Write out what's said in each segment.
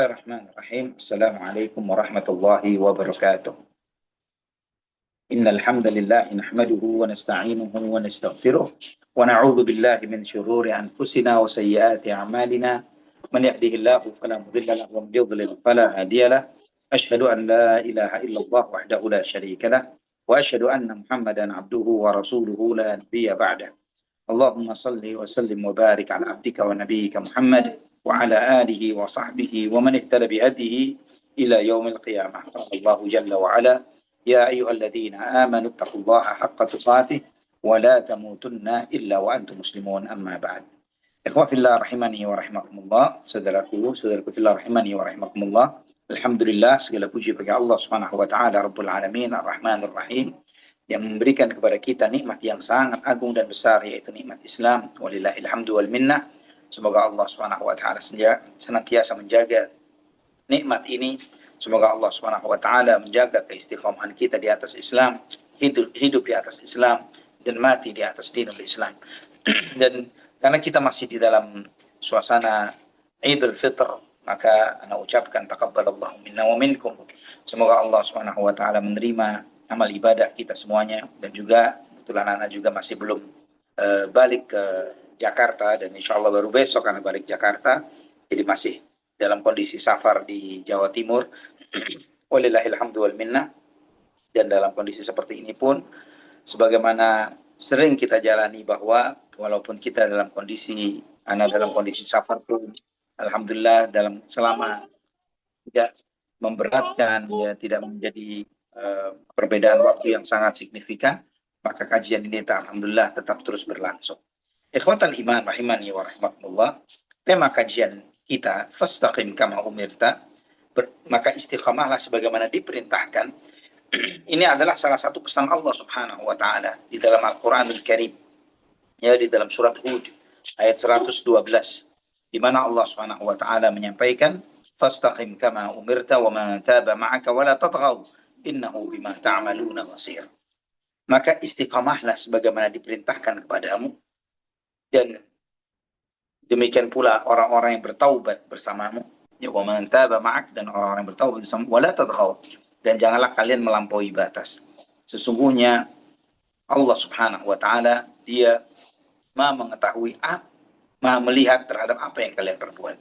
Bismillahirrahmanirrahim. Assalamualaikum warahmatullahi wabarakatuh. Innal hamdalillah nahmaduhu wa nasta'inuhu wa nastaghfiruh wa na'udzu billahi min shururi anfusina wa sayyiati a'malina. Man yahdihillahu fala mudilla lahu wa man yudlil fala hadiya lahu. Asyhadu an la ilaha illallah wahdahu la syarika lahu wa asyhadu anna Muhammadan abduhu wa rasuluhu la nabiyya ba'dahu. Allahumma salli wa sallim wa barik ala abdika wa nabiyyika Muhammad wa ala alihi wa sahbihi wa man ihtada bi hadihi ila yaumil qiyamah. Allahu jalla wa ala ya ayyuhalladzina amanu taqullaha haqqa tuqatih wa la tamutunna illa wa antum muslimun, amma ba'd. Ikhwah fillah rahimani wa rahimakumullah, saudaraku fillah rahimani wa rahimakumullah. Alhamdulillah, segala puji bagi Allah Subhanahu wa taala Rabbul alamin arrahmanir rahim yang memberikan kepada kita nikmat yang sangat agung dan besar, yaitu nikmat Islam. Walillahil hamdu wal minnah. Semoga Allah Subhanahu wa taala senantiasa menjaga nikmat ini. Semoga Allah Subhanahu wa taala menjaga keistiqomahan kita di atas Islam, hidup di atas Islam dan mati di atas dinul Islam. Dan karena kita masih di dalam suasana Idul Fitr, maka ana ucapkan taqabbalallahu minna wa minkum. Semoga Allah Subhanahu wa taala menerima amal ibadah kita semuanya, dan juga kebetulan anak juga masih belum balik ke Jakarta, dan insya Allah baru besok akan balik Jakarta, jadi masih dalam kondisi safar di Jawa Timur. Walillahil hamdu wal minnah. Dan dalam kondisi seperti ini pun, sebagaimana sering kita jalani, bahwa walaupun kita dalam kondisi safar pun, alhamdulillah selama tidak memberatkan, ya tidak menjadi perbedaan waktu yang sangat signifikan, maka kajian ini alhamdulillah tetap terus berlangsung. Ikhwatal iman rahimani wa rahimakumullah. Tema kajian kita fastaqim kama umirta, maka istiqamahlah sebagaimana diperintahkan. Ini adalah salah satu pesan Allah Subhanahu wa taala di dalam Al-Qur'anul Karim, ya, di dalam surat Hud ayat 112, di mana Allah Subhanahu wa taala menyampaikan fastaqim kama umirta wa man taba ma'aka wa la tatghaw innahu bima ta'maluna basir. Maka istiqamahlah sebagaimana diperintahkan kepadamu, dan demikian pula orang-orang yang bertaubat bersamamu, ya, wa man taba ma'ak, dan orang-orang yang bertaubat bersamamu, wa la tatghaw, dan janganlah kalian melampaui batas. Sesungguhnya Allah Subhanahu wa taala dia Maha mengetahui, Maha melihat terhadap apa yang kalian perbuat.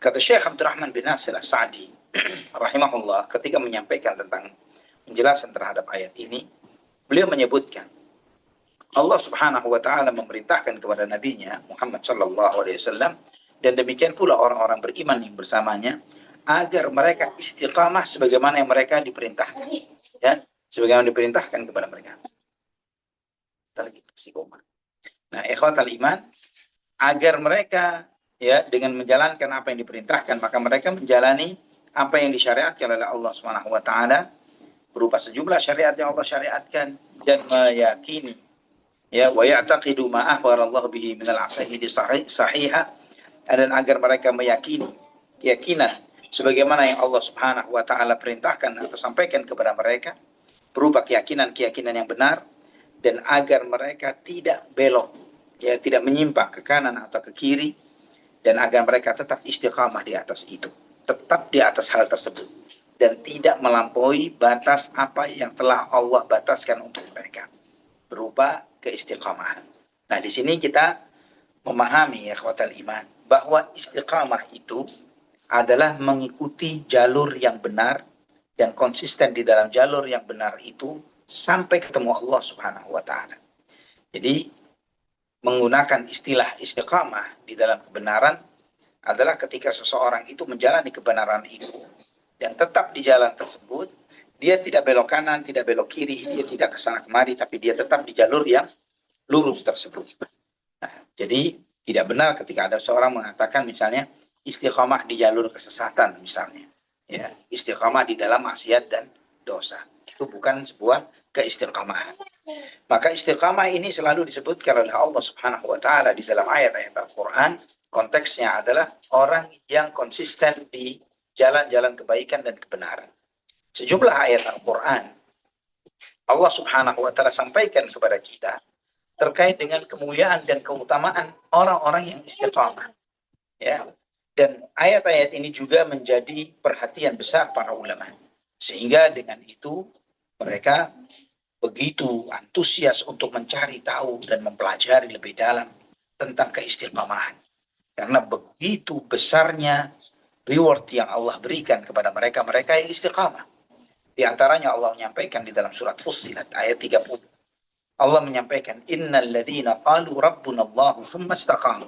Kata Syekh Abdurrahman bin Nasir As-Sa'di rahimahullah ketika menyampaikan tentang penjelasan terhadap ayat ini, beliau menyebutkan Allah Subhanahu wa taala memerintahkan kepada nabinya Muhammad sallallahu alaihi wasallam, dan demikian pula orang-orang beriman yang bersamanya, agar mereka istiqamah sebagaimana yang mereka diperintahkan, ya, sebagaimana diperintahkan kepada mereka. Nah, ikhwatal iman, agar mereka, ya, dengan menjalankan apa yang diperintahkan, maka mereka menjalani apa yang disyariatkan oleh Allah Subhanahu wa taala berupa sejumlah syariat yang Allah syariatkan, dan meyakini, ya, wa ya'taqidu ma akhbarallahu bihi minal aqaidi sahihah, dan agar mereka meyakini keyakinan sebagaimana yang Allah Subhanahu wa taala perintahkan atau sampaikan kepada mereka berupa keyakinan yang benar, dan agar mereka tidak belok, ya, tidak menyimpang ke kanan atau ke kiri, dan agar mereka tetap istiqamah di atas itu, tetap di atas hal tersebut, dan tidak melampaui batas apa yang telah Allah bataskan untuk mereka berupa keistiqamahan. Nah, di sini kita memahami, ya, ikhwatal iman, bahwa istiqamah itu adalah mengikuti jalur yang benar dan konsisten di dalam jalur yang benar itu sampai ketemu Allah Subhanahu wa taala. Jadi menggunakan istilah istiqamah di dalam kebenaran adalah ketika seseorang itu menjalani kebenaran itu dan tetap di jalan tersebut, dia tidak belok kanan, tidak belok kiri, dia tidak kesana kemari, tapi dia tetap di jalur yang lurus tersebut. Nah, jadi tidak benar ketika ada seorang mengatakan misalnya istiqamah di jalur kesesatan misalnya, ya, istiqamah di dalam maksiat dan dosa. Itu bukan sebuah keistiqamahan. Maka istiqamah ini selalu disebutkan oleh Allah Subhanahu wa taala di dalam ayat-ayat Al-Qur'an. Konteksnya adalah orang yang konsisten di jalan-jalan kebaikan dan kebenaran. Sejumlah ayat Al-Qur'an Allah Subhanahu wa taala sampaikan kepada kita terkait dengan kemuliaan dan keutamaan orang-orang yang istiqamah. Ya. Dan ayat-ayat ini juga menjadi perhatian besar para ulama. Sehingga dengan itu mereka begitu antusias untuk mencari tahu dan mempelajari lebih dalam tentang keistiqomahan. Karena begitu besarnya reward yang Allah berikan kepada mereka yang istiqamah. Di antaranya Allah menyampaikan di dalam surat Fussilat ayat 30. Allah menyampaikan, innal ladzina qalu rabbuna Allah tsumma istaqamu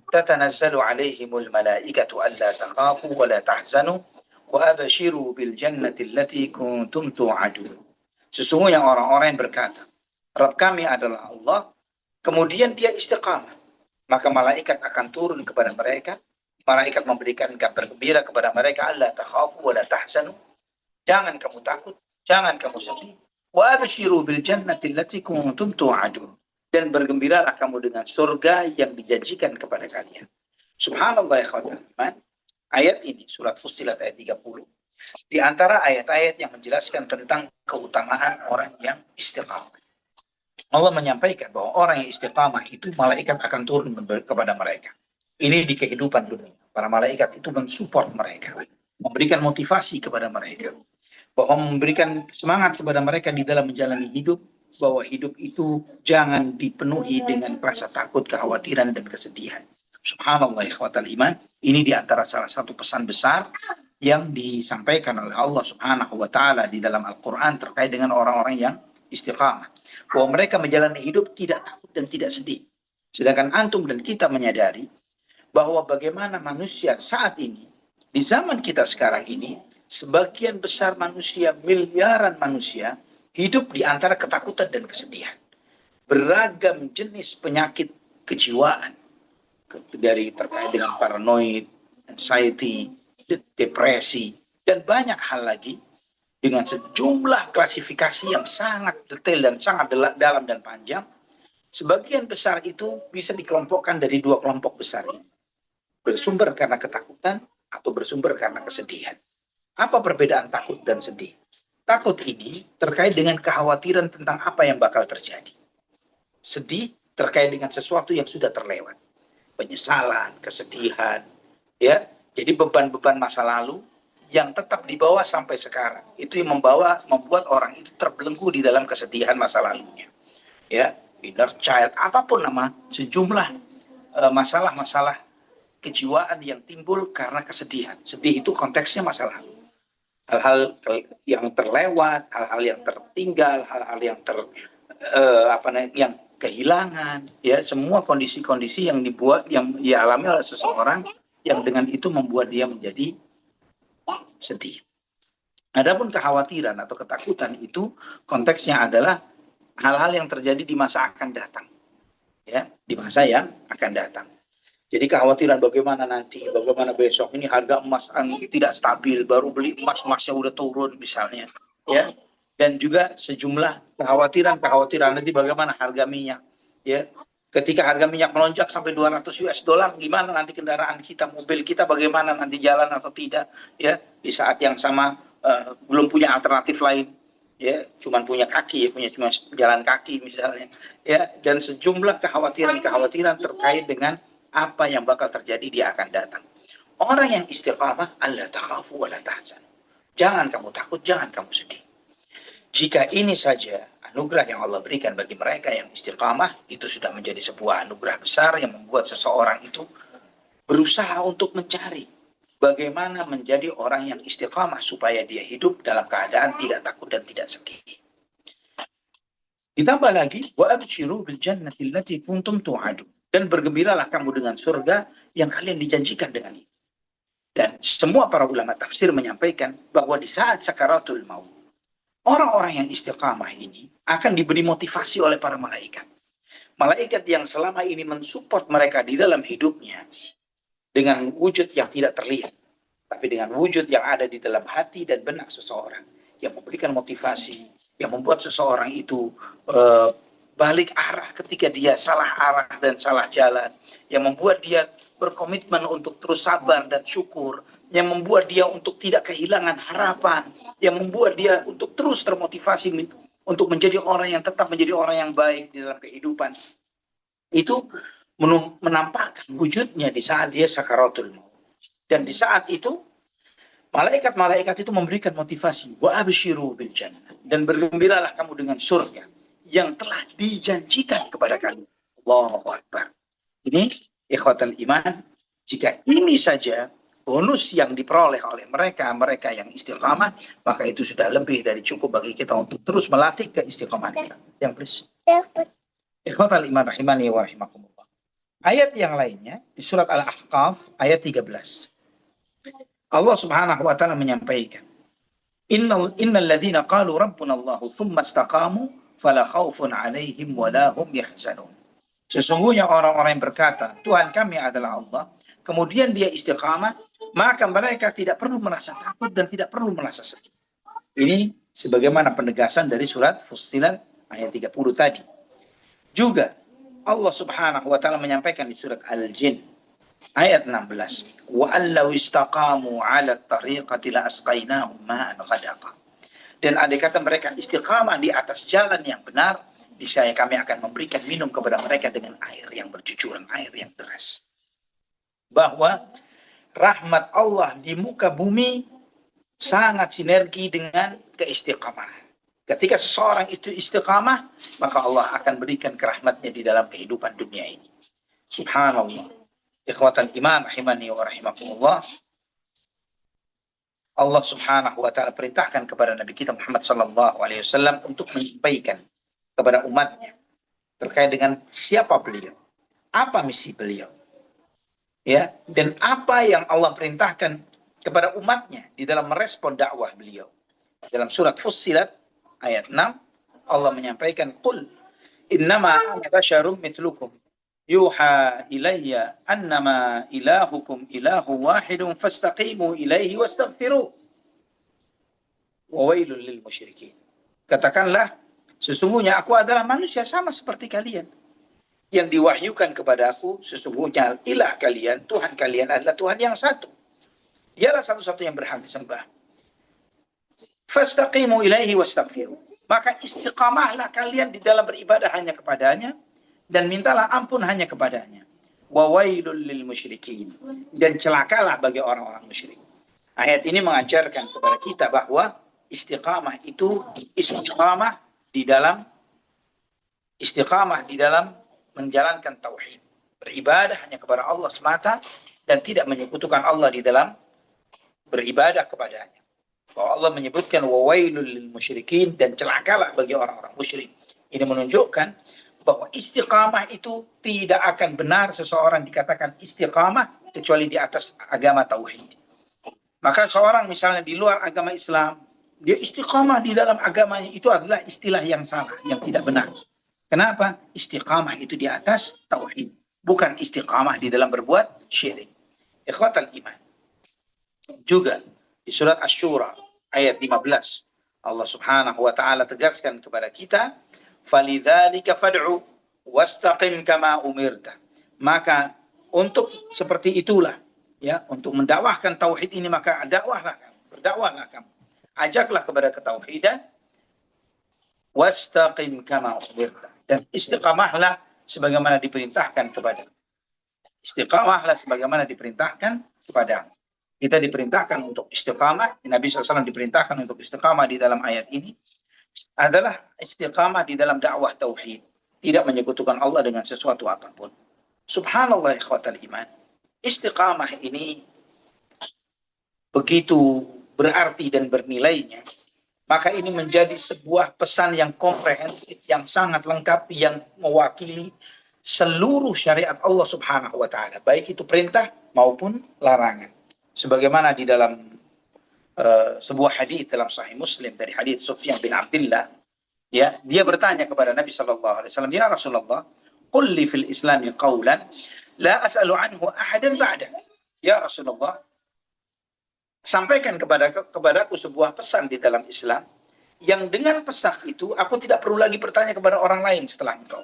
tatanazzalu alaihimul malaikatu alla takhafu wa la tahzanu wa abshiru bil jannati allati kuntum tu'adun. Sesungguhnya orang-orang yang berkata, Rabb kami adalah Allah, kemudian dia istiqamah, maka malaikat akan turun kepada mereka, malaikat memberikan kabar gembira kepada mereka, alla takhafu wa la tahzanu, jangan kamu takut, jangan kamu sedih, wa abshiru bil jannati allati kuntum tu'adun, dan bergembiralah kamu dengan surga yang dijanjikan kepada kalian. Subhanallah ya khawatan iman. Ayat ini surat Fussilat ayat 30 di antara ayat-ayat yang menjelaskan tentang keutamaan orang yang istiqamah. Allah menyampaikan bahwa orang yang istiqamah itu malaikat akan turun kepada mereka. Ini di kehidupan dunia. Para malaikat itu mensupport mereka, memberikan motivasi kepada mereka, bahwa memberikan semangat kepada mereka di dalam menjalani hidup, bahwa hidup itu jangan dipenuhi dengan rasa takut, kekhawatiran, dan kesedihan. Subhanallah ikhwatal iman, ini di antara salah satu pesan besar yang disampaikan oleh Allah Subhanahu wa taala di dalam Al-Qur'an terkait dengan orang-orang yang istiqamah, bahwa mereka menjalani hidup tidak takut dan tidak sedih. Sedangkan antum dan kita menyadari bahwa bagaimana manusia saat ini, di zaman kita sekarang ini, sebagian besar manusia, miliaran manusia, hidup di antara ketakutan dan kesedihan. Beragam jenis penyakit kejiwaan, dari terkait dengan paranoid, anxiety, depresi, dan banyak hal lagi, dengan sejumlah klasifikasi yang sangat detail dan sangat dalam dan panjang. Sebagian besar itu bisa dikelompokkan dari dua kelompok besar ini. Bersumber karena ketakutan atau bersumber karena kesedihan. Apa perbedaan takut dan sedih? Takut ini terkait dengan kekhawatiran tentang apa yang bakal terjadi. Sedih terkait dengan sesuatu yang sudah terlewat. Penyesalan, kesedihan, ya. Jadi beban-beban masa lalu yang tetap dibawa sampai sekarang. Itu yang membuat orang itu terbelenggu di dalam kesedihan masa lalunya. Ya, inner child, apapun nama, sejumlah masalah-masalah kejiwaan yang timbul karena kesedihan. Sedih itu konteksnya masa lalu. Hal-hal yang terlewat, hal-hal yang tertinggal, hal-hal yang yang kehilangan, ya, semua kondisi-kondisi yang dialami oleh seseorang yang dengan itu membuat dia menjadi sedih. Adapun kekhawatiran atau ketakutan itu konteksnya adalah hal-hal yang terjadi di masa akan datang, ya, di masa yang akan datang. Jadi kekhawatiran bagaimana nanti, bagaimana besok, ini harga emas tidak stabil, baru beli emasnya udah turun misalnya, ya. Dan juga sejumlah kekhawatiran nanti bagaimana harga minyak, ya. Ketika harga minyak melonjak sampai 200 US dollar, gimana nanti kendaraan kita, mobil kita, bagaimana nanti jalan atau tidak, ya. Di saat yang sama belum punya alternatif lain, ya, cuman punya kaki, ya, cuma jalan kaki misalnya, ya. Dan sejumlah kekhawatiran terkait dengan apa yang bakal terjadi dia akan datang. Orang yang istiqamah, alla takhafu wa la tahzan. Jangan kamu takut, jangan kamu sedih. Jika ini saja anugerah yang Allah berikan bagi mereka yang istiqamah, itu sudah menjadi sebuah anugerah besar yang membuat seseorang itu berusaha untuk mencari bagaimana menjadi orang yang istiqamah supaya dia hidup dalam keadaan tidak takut dan tidak sedih. Ditambah lagi, wa abshiru bil jannati allati kuntum tu'adun. Dan bergembiralah kamu dengan surga yang kalian dijanjikan dengan itu. Dan semua para ulama tafsir menyampaikan bahwa di saat sakaratul maut, orang-orang yang istiqamah ini akan diberi motivasi oleh para malaikat. Malaikat yang selama ini mensupport mereka di dalam hidupnya dengan wujud yang tidak terlihat, tapi dengan wujud yang ada di dalam hati dan benak seseorang, yang memberikan motivasi, yang membuat seseorang itu balik arah ketika dia salah arah dan salah jalan, yang membuat dia berkomitmen untuk terus sabar dan syukur, yang membuat dia untuk tidak kehilangan harapan, yang membuat dia untuk terus termotivasi untuk menjadi orang yang tetap menjadi orang yang baik di dalam kehidupan. Itu menampakkan wujudnya di saat dia sakaratul maut. Dan di saat itu malaikat-malaikat itu memberikan motivasi, wa absyiru bil jannah, dan bergembiralah kamu dengan surga yang telah dijanjikan kepada kamu. Allahu Akbar. Ini ikhwatal iman, jika ini saja bonus yang diperoleh oleh mereka yang istiqamah, maka itu sudah lebih dari cukup bagi kita untuk terus melatih keistiqamahan kita. Yang please. Ikhwatal iman rahimani wa rahimakumullah. Ayat yang lainnya di surat Al-Ahqaf ayat 13. Allah Subhanahu wa taala menyampaikan, innal ladzina qalu rabbuna Allah tsumma istaqamu fala khaufun 'alaihim wa la hum yahzanun. Sesungguhnya orang-orang yang berkata, Tuhan kami adalah Allah, kemudian dia istiqamah, maka mereka tidak perlu merasa takut dan tidak perlu merasa sedih. Ini sebagaimana penegasan dari surat Fussilat ayat 30 tadi. Juga Allah Subhanahu wa taala menyampaikan di surat Al-Jin ayat 16, wa allau istaqamu 'ala at-tariqati la asqainahum ma'an ghadaqa. Dan andai kata mereka istiqamah di atas jalan yang benar, niscaya kami akan memberikan minum kepada mereka dengan air yang bercucuran, air yang deras. Bahwa rahmat Allah di muka bumi sangat sinergi dengan keistiqamahan. Ketika seseorang itu istiqamah, maka Allah akan berikan kerahmatnya di dalam kehidupan dunia ini. Subhanallah. Ikhwatan iman rahimani wa rahimakumullah. Allah Subhanahu wa taala perintahkan kepada Nabi kita Muhammad sallallahu alaihi wasallam untuk menyampaikan kepada umatnya terkait dengan siapa beliau, apa misi beliau. Ya, dan apa yang Allah perintahkan kepada umatnya di dalam merespon dakwah beliau. Dalam surat Fussilat ayat 6 Allah menyampaikan, qul innama ana basyarum mithlukum yuha ilayya annama ilahukum ilahu wahidun fastaqimu ilaihi wastaghfiru wa wailul lil musyrikin. Katakanlah, sesungguhnya aku adalah manusia sama seperti kalian. Yang diwahyukan kepada aku, sesungguhnya ilah kalian, Tuhan kalian adalah Tuhan yang satu. Dialah satu-satu yang berhak disembah. Fastaqimu ilaihi wastaghfiru. Maka istiqamahlah kalian di dalam beribadah hanya kepadanya, dan mintalah ampun hanya kepadanya. Wa wailul lil musyrikin. Dan celakalah bagi orang-orang musyrik. Ayat ini mengajarkan kepada kita bahwa istiqamah itu istiqamah di dalam menjalankan tauhid. Beribadah hanya kepada Allah semata dan tidak menyekutukan Allah di dalam beribadah kepadanya. Bahwa Allah menyebutkan wa wailul lil musyrikin, dan celakalah bagi orang-orang musyrik. Ini menunjukkan bahwa istiqamah itu tidak akan benar seseorang dikatakan istiqamah kecuali di atas agama tauhid. Maka seorang misalnya di luar agama Islam, dia istiqamah di dalam agamanya, itu adalah istilah yang salah, yang tidak benar. Kenapa? Istiqamah itu di atas tauhid, bukan istiqamah di dalam berbuat syirik. Ikhwatal iman. Juga di surat Asy-Syura ayat 15 Allah Subhanahu wa taala tegaskan kepada kita, falidzalika fad'u wastaqim kama umirta. Maka untuk seperti itulah, ya, untuk mendakwahkan tauhid ini, maka berdakwahlah kamu. Ajaklah kepada ketauhidan, wastaqim kama umirta, dan istiqamahlah sebagaimana diperintahkan kepada. Istiqamahlah sebagaimana diperintahkan kepada. Kita diperintahkan untuk istiqamah, Nabi SAW diperintahkan untuk istiqamah di dalam ayat ini adalah istiqamah di dalam dakwah tauhid, tidak menyekutukan Allah dengan sesuatu apapun. Subhanallah ikhwatal iman. Istiqamah ini begitu berarti dan bernilainya, maka ini menjadi sebuah pesan yang komprehensif, yang sangat lengkap, yang mewakili seluruh syariat Allah Subhanahu wa taala, baik itu perintah maupun larangan. Sebagaimana di dalam sebuah hadis dalam Sahih Muslim dari hadis Sufyan bin Abdullah, ya, dia bertanya kepada Nabi sallallahu alaihi wasallam, "Ya Rasulullah, qul li fil Islam qawlan la as'alu anhu ahadan ba'da." Ya Rasulullah, sampaikan kepadaku sebuah pesan di dalam Islam yang dengan pesan itu aku tidak perlu lagi bertanya kepada orang lain setelah engkau.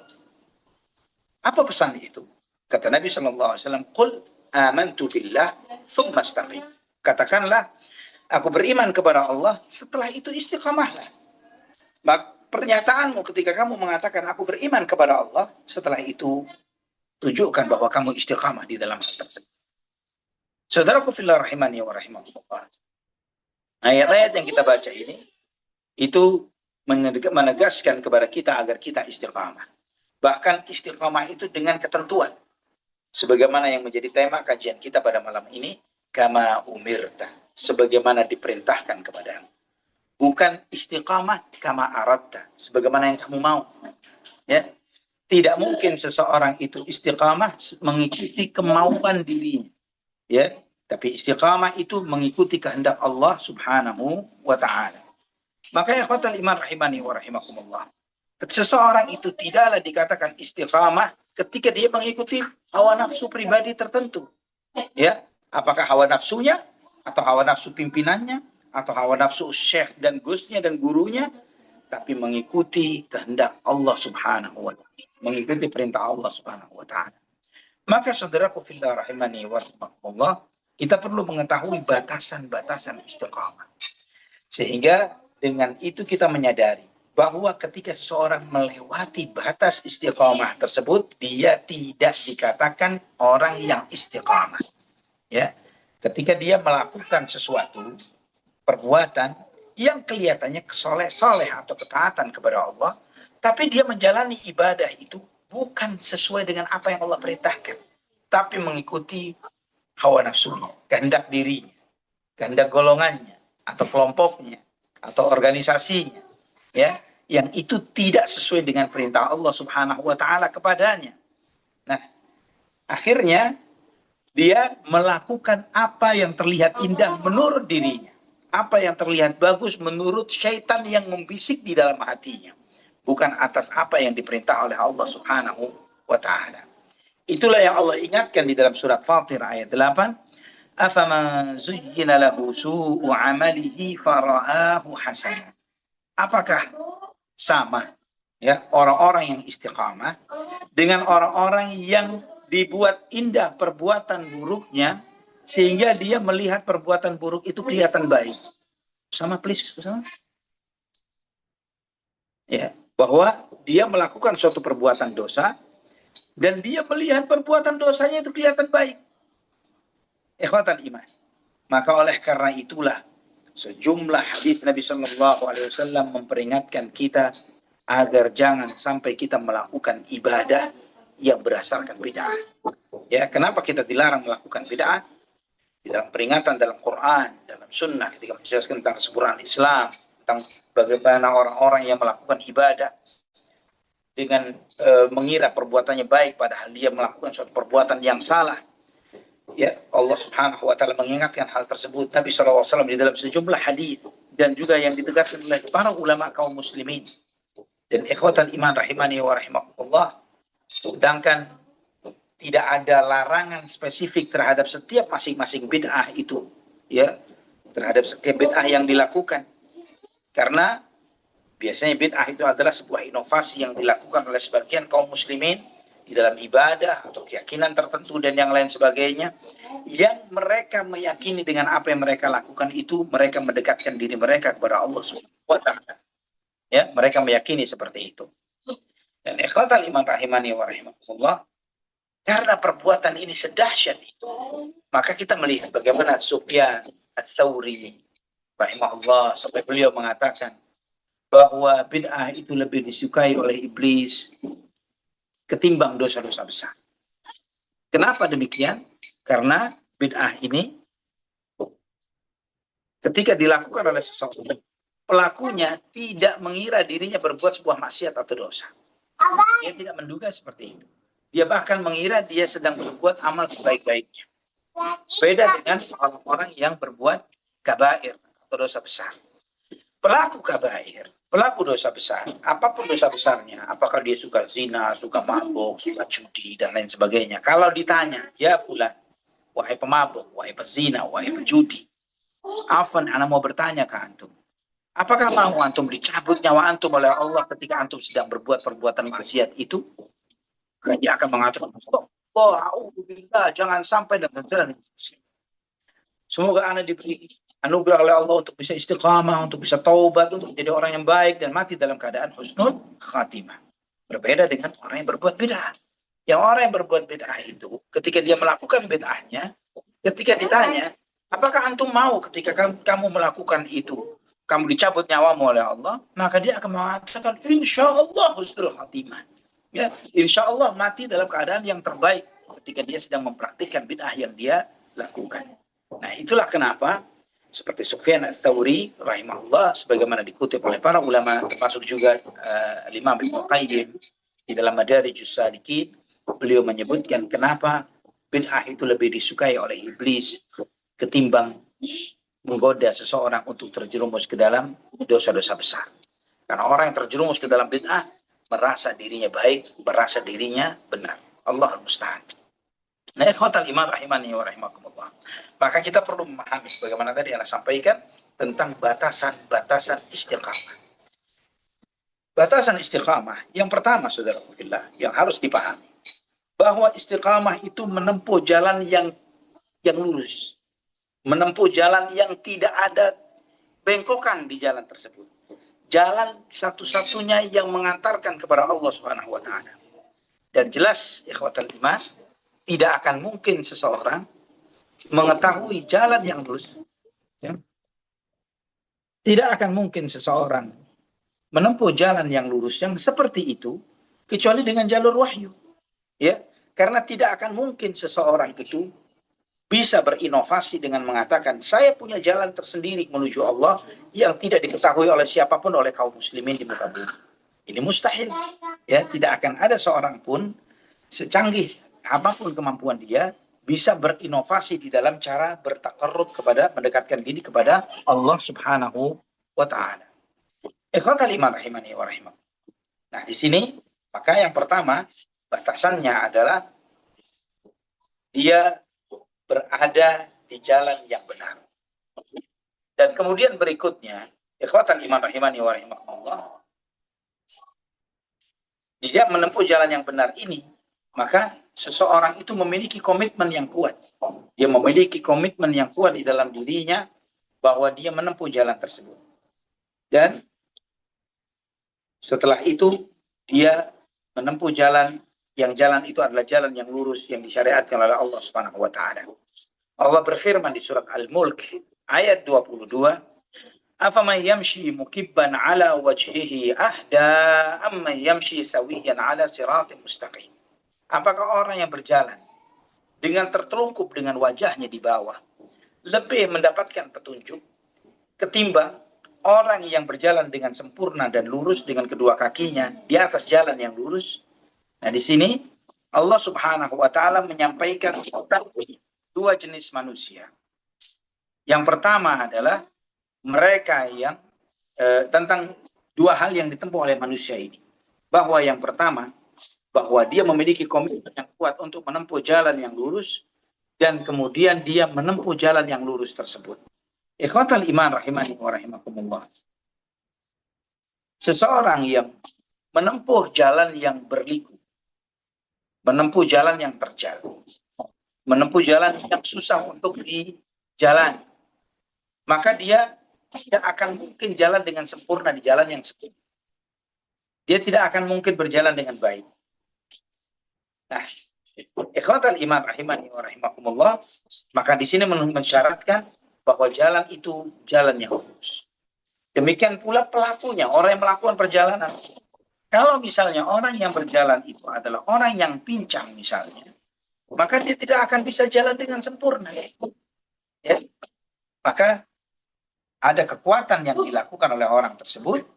Apa pesan itu? Kata Nabi sallallahu alaihi wasallam, "Qul amantu billah tsumma istaqim." Katakanlah, aku beriman kepada Allah, setelah itu istiqamahlah. Pernyataanmu ketika kamu mengatakan aku beriman kepada Allah, setelah itu tunjukkan bahwa kamu istiqamah di dalam hal tersebut. Saudaraku fillah rahimani wa rahimakumullah. Ayat-ayat yang kita baca ini itu menegaskan kepada kita agar kita istiqamah. Bahkan istiqamah itu dengan ketentuan. Sebagaimana yang menjadi tema kajian kita pada malam ini, kama umirta, sebagaimana diperintahkan kepadamu. Bukan istiqamah kama aratta, sebagaimana yang kamu mau. Ya. Tidak mungkin seseorang itu istiqamah mengikuti kemauan dirinya. Ya. Tapi istiqamah itu mengikuti kehendak Allah Subhanahu wa taala. Maka ya ikhwatal iman rahimani wa rahimakumullah. Seseorang itu tidaklah dikatakan istiqamah ketika dia mengikuti hawa nafsu pribadi tertentu. Ya, apakah hawa nafsunya atau hawa nafsu pimpinannya atau hawa nafsu syekh dan gusnya dan gurunya, tapi mengikuti kehendak Allah Subhanahu wa taala, mengikuti perintah Allah Subhanahu wa taala. Maka saudaraku fillah rahimani wa rahimakumullah, kita perlu mengetahui batasan-batasan istiqamah. Sehingga dengan itu kita menyadari bahwa ketika seseorang melewati batas istiqamah tersebut, dia tidak dikatakan orang yang istiqamah. Ya, ketika dia melakukan sesuatu perbuatan yang kelihatannya soleh atau ketaatan kepada Allah, tapi dia menjalani ibadah itu bukan sesuai dengan apa yang Allah perintahkan, tapi mengikuti hawa nafsunya, kehendak dirinya, kehendak golongannya, atau kelompoknya, atau organisasinya, ya, yang itu tidak sesuai dengan perintah Allah Subhanahu wa taala kepadanya. Nah, akhirnya dia melakukan apa yang terlihat indah menurut dirinya, apa yang terlihat bagus menurut syaitan yang membisik di dalam hatinya, bukan atas apa yang diperintah oleh Allah Subhanahu wa taala. Itulah yang Allah ingatkan di dalam surat Fatir ayat 8. Afaman zuyyina lahu su'u amalihi fara'ahu hasanah. Apakah sama ya orang-orang yang istiqamah dengan orang-orang yang dibuat indah perbuatan buruknya sehingga dia melihat perbuatan buruk itu kelihatan baik? Sama please, sama. Ya, bahwa dia melakukan suatu perbuatan dosa dan dia melihat perbuatan dosanya itu kelihatan baik. Ikhwatan iman. Maka oleh karena itulah sejumlah hadis Nabi Shallallahu Alaihi Wasallam memperingatkan kita agar jangan sampai kita melakukan ibadah yang berdasarkan bid'ah. Ya, kenapa kita dilarang melakukan bid'ah? Di dalam peringatan dalam Quran, dalam Sunnah, ketika menjelaskan tentang kesempurnaan Islam, tentang bagaimana orang-orang yang melakukan ibadah dengan mengira perbuatannya baik, padahal dia melakukan suatu perbuatan yang salah. Ya, Allah Subhanahu wa taala mengingatkan hal tersebut Nabi SAW di dalam sejumlah hadis dan juga yang ditegaskan oleh para ulama kaum muslimin. Dan ikhwatan iman rahimani wa rahimakumullah, sedangkan tidak ada larangan spesifik terhadap setiap masing-masing bid'ah itu, ya, terhadap setiap bid'ah yang dilakukan. Karena biasanya bid'ah itu adalah sebuah inovasi yang dilakukan oleh sebagian kaum muslimin di dalam ibadah atau keyakinan tertentu dan yang lain sebagainya, yang mereka meyakini dengan apa yang mereka lakukan itu mereka mendekatkan diri mereka kepada Allah Subhanahu wa taala. Ya, mereka meyakini seperti itu. Dan ikhwatal iman rahimani wa rahimakumullah, karena perbuatan ini sedahsyat itu, maka kita melihat bagaimana Sufyan Ats-Tsauri rahimahullah sampai beliau mengatakan bahwa bid'ah itu lebih disukai oleh iblis ketimbang dosa-dosa besar. Kenapa demikian? Karena bid'ah ini ketika dilakukan oleh seseorang, pelakunya tidak mengira dirinya berbuat sebuah maksiat atau dosa. Dia tidak menduga seperti itu. Dia bahkan mengira dia sedang berbuat amal sebaik-baiknya. Beda dengan orang-orang yang berbuat kabair atau dosa besar. Pelaku kabair, pelaku dosa besar, apapun dosa besarnya, apakah dia suka zina, suka mabuk, suka judi, dan lain sebagainya. Kalau ditanya, ya fulan, wahai pemabuk, wahai pezina, wahai pejudi, afan, ana mau bertanya ke antum. Apakah mau antum dicabut nyawa antum oleh Allah ketika antum sedang berbuat perbuatan maksiat itu? Karena dia akan mengatakan, Allah, jangan sampai dengan jalan. Semoga anda diberi anugerah oleh Allah untuk bisa istiqamah, untuk bisa taubat, untuk menjadi orang yang baik dan mati dalam keadaan husnul khatimah. Berbeda dengan orang yang berbuat bid'ah. Yang orang yang berbuat bid'ah itu, ketika dia melakukan bid'ahnya, Ketika ditanya, apakah antum mau ketika kamu melakukan itu, kamu dicabut nyawamu oleh Allah, maka dia akan mengatakan, insya Allah husnul khatimah. Ya, insya Allah mati dalam keadaan yang terbaik ketika dia sedang mempraktikkan bid'ah yang dia lakukan. Nah, itulah kenapa seperti Sufyan Ats-Tsauri rahimahullah, sebagaimana dikutip oleh para ulama, termasuk juga Imam Ibnu Qayyim di dalam Madarijus Salikin, beliau menyebutkan kenapa bid'ah itu lebih disukai oleh iblis ketimbang menggoda seseorang untuk terjerumus ke dalam dosa-dosa besar. Karena orang yang terjerumus ke dalam bid'ah merasa dirinya baik, merasa dirinya benar. Allah musta'an. Nah, ikhwatal iman rahimani wa rahimakumullah. Maka kita perlu memahami bagaimana tadi Anda sampaikan tentang batasan-batasan istiqamah. Batasan istiqamah yang pertama, saudara-saudara, yang harus dipahami bahwa istiqamah itu menempuh jalan yang lurus, menempuh jalan yang tidak ada bengkokan di jalan tersebut. Jalan satu-satunya yang mengantarkan kepada Allah Subhanahu wa taala. Dan jelas ikhwatal iman, tidak akan mungkin seseorang mengetahui jalan yang lurus. Ya. Tidak akan mungkin seseorang menempuh jalan yang lurus yang seperti itu kecuali dengan jalur wahyu. Ya, karena tidak akan mungkin seseorang itu bisa berinovasi dengan mengatakan saya punya jalan tersendiri menuju Allah yang tidak diketahui oleh siapapun, oleh kaum muslimin di muka bumi. Ini mustahil. Ya, tidak akan ada seorang pun secanggih apapun kemampuan dia bisa berinovasi di dalam cara bertakarrub kepada, mendekatkan diri kepada Allah Subhanahu wa taala. Ikhwatal iman rahimani wa rahimakum. Nah, di sini maka yang pertama batasannya adalah dia berada di jalan yang benar. Dan kemudian berikutnya, ikhwatal iman rahimani wa rahimakumullah, dia menempuh jalan yang benar ini, maka seseorang itu memiliki komitmen yang kuat. Dia memiliki komitmen yang kuat di dalam dirinya bahwa dia menempuh jalan tersebut. Dan setelah itu dia menempuh jalan itu adalah jalan yang lurus yang disyariatkan oleh Allah Subhanahu wa taala. Allah berfirman di surat Al-Mulk ayat 22, "Afaman yamshi mukibban ala wajhihi ahda amman yamshi sawiyan ala siratin mustaqim." Apakah orang yang berjalan dengan tertelungkup dengan wajahnya di bawah lebih mendapatkan petunjuk ketimbang orang yang berjalan dengan sempurna dan lurus dengan kedua kakinya di atas jalan yang lurus? Nah, di sini Allah Subhanahu wa taala menyampaikan dua jenis manusia. Yang pertama adalah mereka yang tentang dua hal yang ditempuh oleh manusia ini. Bahwa yang pertama, bahwa dia memiliki komitmen yang kuat untuk menempuh jalan yang lurus, dan kemudian dia menempuh jalan yang lurus tersebut. Ikhwatal iman rahimani wa rahimakumullah. Seseorang yang menempuh jalan yang berliku, menempuh jalan yang terjal, menempuh jalan yang susah untuk dijalani, maka dia tidak akan mungkin jalan dengan sempurna di jalan yang sempurna. Dia tidak akan mungkin berjalan dengan baik. Nah, ikhwatal iman rahimani wa rahimakumullah, maka di sini mensyaratkan bahwa jalan itu jalan yang lurus. Demikian pula pelakunya, orang yang melakukan perjalanan. Kalau misalnya orang yang berjalan itu adalah orang yang pincang misalnya, maka dia tidak akan bisa jalan dengan sempurna. Ya. Maka ada kekuatan yang dilakukan oleh orang tersebut,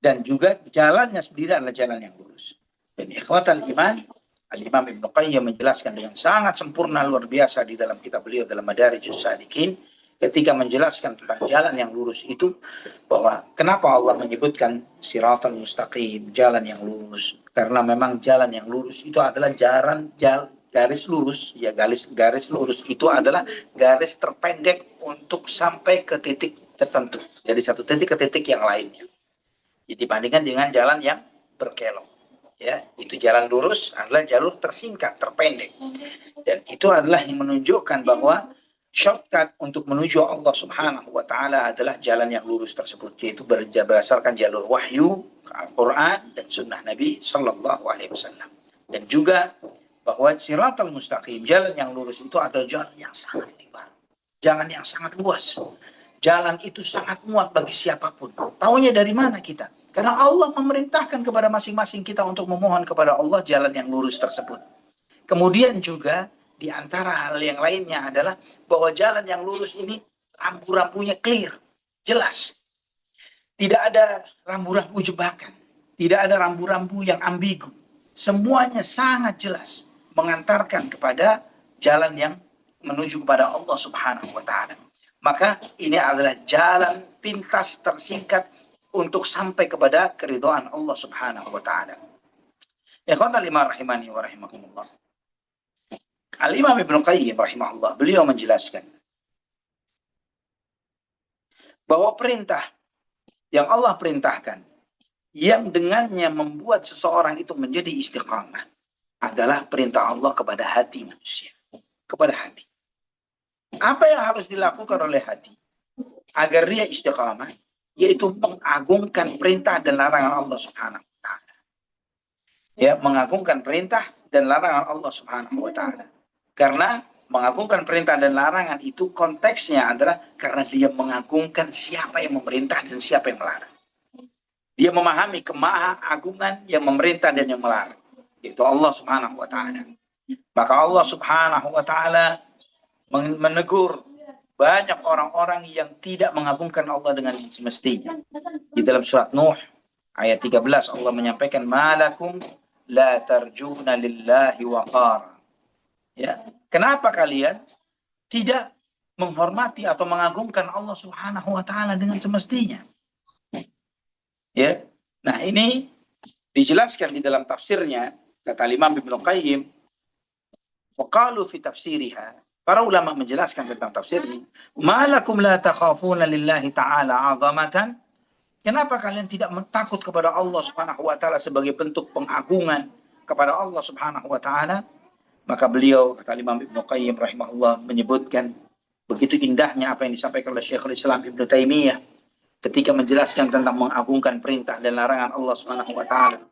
dan juga jalannya sendiri adalah jalan yang lurus. Dan ikhwatal iman, Al-Imam Ibnu Qayyim menjelaskan dengan sangat sempurna luar biasa di dalam kitab beliau dalam Madarijus Salikin ketika menjelaskan tentang jalan yang lurus itu, bahwa kenapa Allah menyebutkan siratal mustaqim, jalan yang lurus, karena memang jalan yang lurus itu adalah garis lurus, ya garis lurus itu adalah garis terpendek untuk sampai ke titik tertentu, dari satu titik ke titik yang lainnya. Jadi dibandingkan dengan jalan yang berkelok. Ya, itu jalan lurus adalah jalur tersingkat, terpendek. Dan itu adalah yang menunjukkan bahwa shortcut untuk menuju Allah Subhanahu wa taala adalah jalan yang lurus tersebut, yaitu berdasarkan jalur wahyu, Al-Qur'an dan sunnah Nabi sallallahu alaihi wasallam. Dan juga bahwa siratal mustaqim, jalan yang lurus itu adalah jalan yang sangat lebar, jalan yang sangat luas. Jalan itu sangat muat bagi siapapun. Taunya dari mana kita? Karena Allah memerintahkan kepada masing-masing kita untuk memohon kepada Allah jalan yang lurus tersebut. Kemudian juga di antara hal yang lainnya adalah bahwa jalan yang lurus ini rambu-rambunya clear, jelas. Tidak ada rambu-rambu jebakan, tidak ada rambu-rambu yang ambigu. Semuanya sangat jelas mengantarkan kepada jalan yang menuju kepada Allah Subhanahu wa taala. Maka ini adalah jalan pintas tersingkat untuk sampai kepada keridhaan Allah Subhanahu wa taala. Ikhwatal iman rahimani wa rahimakumullah. Al-Imam Ibnu Qayyim rahimahullah, beliau menjelaskan bahwa perintah yang Allah perintahkan yang dengannya membuat seseorang itu menjadi istiqamah adalah perintah Allah kepada hati manusia, kepada hati. Apa yang harus dilakukan oleh hati agar dia istiqamah, yaitu mengagungkan perintah dan larangan Allah Subhanahu wa taala. Ya, mengagungkan perintah dan larangan Allah Subhanahu wa taala. Karena mengagungkan perintah dan larangan itu konteksnya adalah karena dia mengagungkan siapa yang memerintah dan siapa yang melarang. Dia memahami kemaha-agungan yang memerintah dan yang melarang, yaitu Allah Subhanahu wa taala. Maka Allah Subhanahu wa taala menegur banyak orang-orang yang tidak mengagungkan Allah dengan semestinya. Di dalam surat Nuh ayat 13 Allah menyampaikan malakum la tarjuna lillahi waqara. Ya, kenapa kalian tidak menghormati atau mengagungkan Allah Subhanahu wa taala dengan semestinya? Ya. Nah, ini dijelaskan di dalam tafsirnya kata Imam Ibnu Qayyim wa qalu fi tafsiriha. Para ulama menjelaskan tentang tafsir ini. Malakum la takhafuna lillahi ta'ala 'azamatan. Kenapa kalian tidak takut kepada Allah Subhanahu wa taala sebagai bentuk pengagungan kepada Allah Subhanahu wa taala? Maka beliau kata Imam Ibnu Qayyim rahimahullah menyebutkan begitu indahnya apa yang disampaikan oleh Syekhul Islam Ibnu Taimiyah ketika menjelaskan tentang mengagungkan perintah dan larangan Allah Subhanahu wa taala,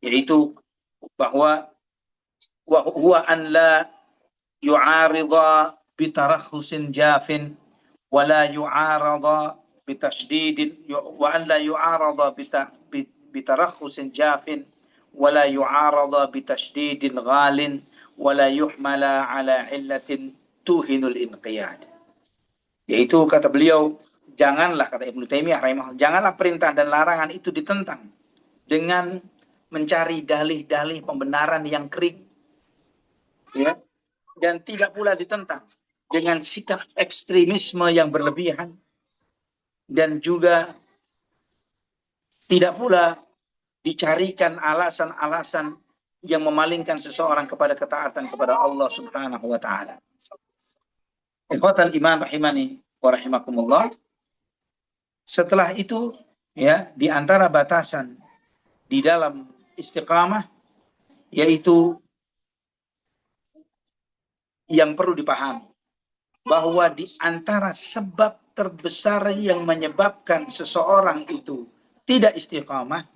yaitu bahwa wa huwa an la yu'arida bitarakhusin jafin wa la yu'arada bitashdidin wa an la yu'arada bitarakhusin jafin wa la yu'arada bitashdidin ghalin wa la yuhmala ala illatin tuhinul inqiyad. Yaitu kata beliau, janganlah, kata Ibnu Taimiyah rahimahullah, janganlah perintah dan larangan itu ditentang dengan mencari dalih-dalih pembenaran yang kering, ya, dan tidak pula ditentang dengan sikap ekstremisme yang berlebihan, dan juga tidak pula dicarikan alasan-alasan yang memalingkan seseorang kepada ketaatan kepada Allah Subhanahu wa taala. Ikhwatal iman rahimani wa rahimakumullah. Setelah itu, ya, di antara batasan di dalam istiqamah, yaitu yang perlu dipahami bahwa di antara sebab terbesar yang menyebabkan seseorang itu tidak istiqamah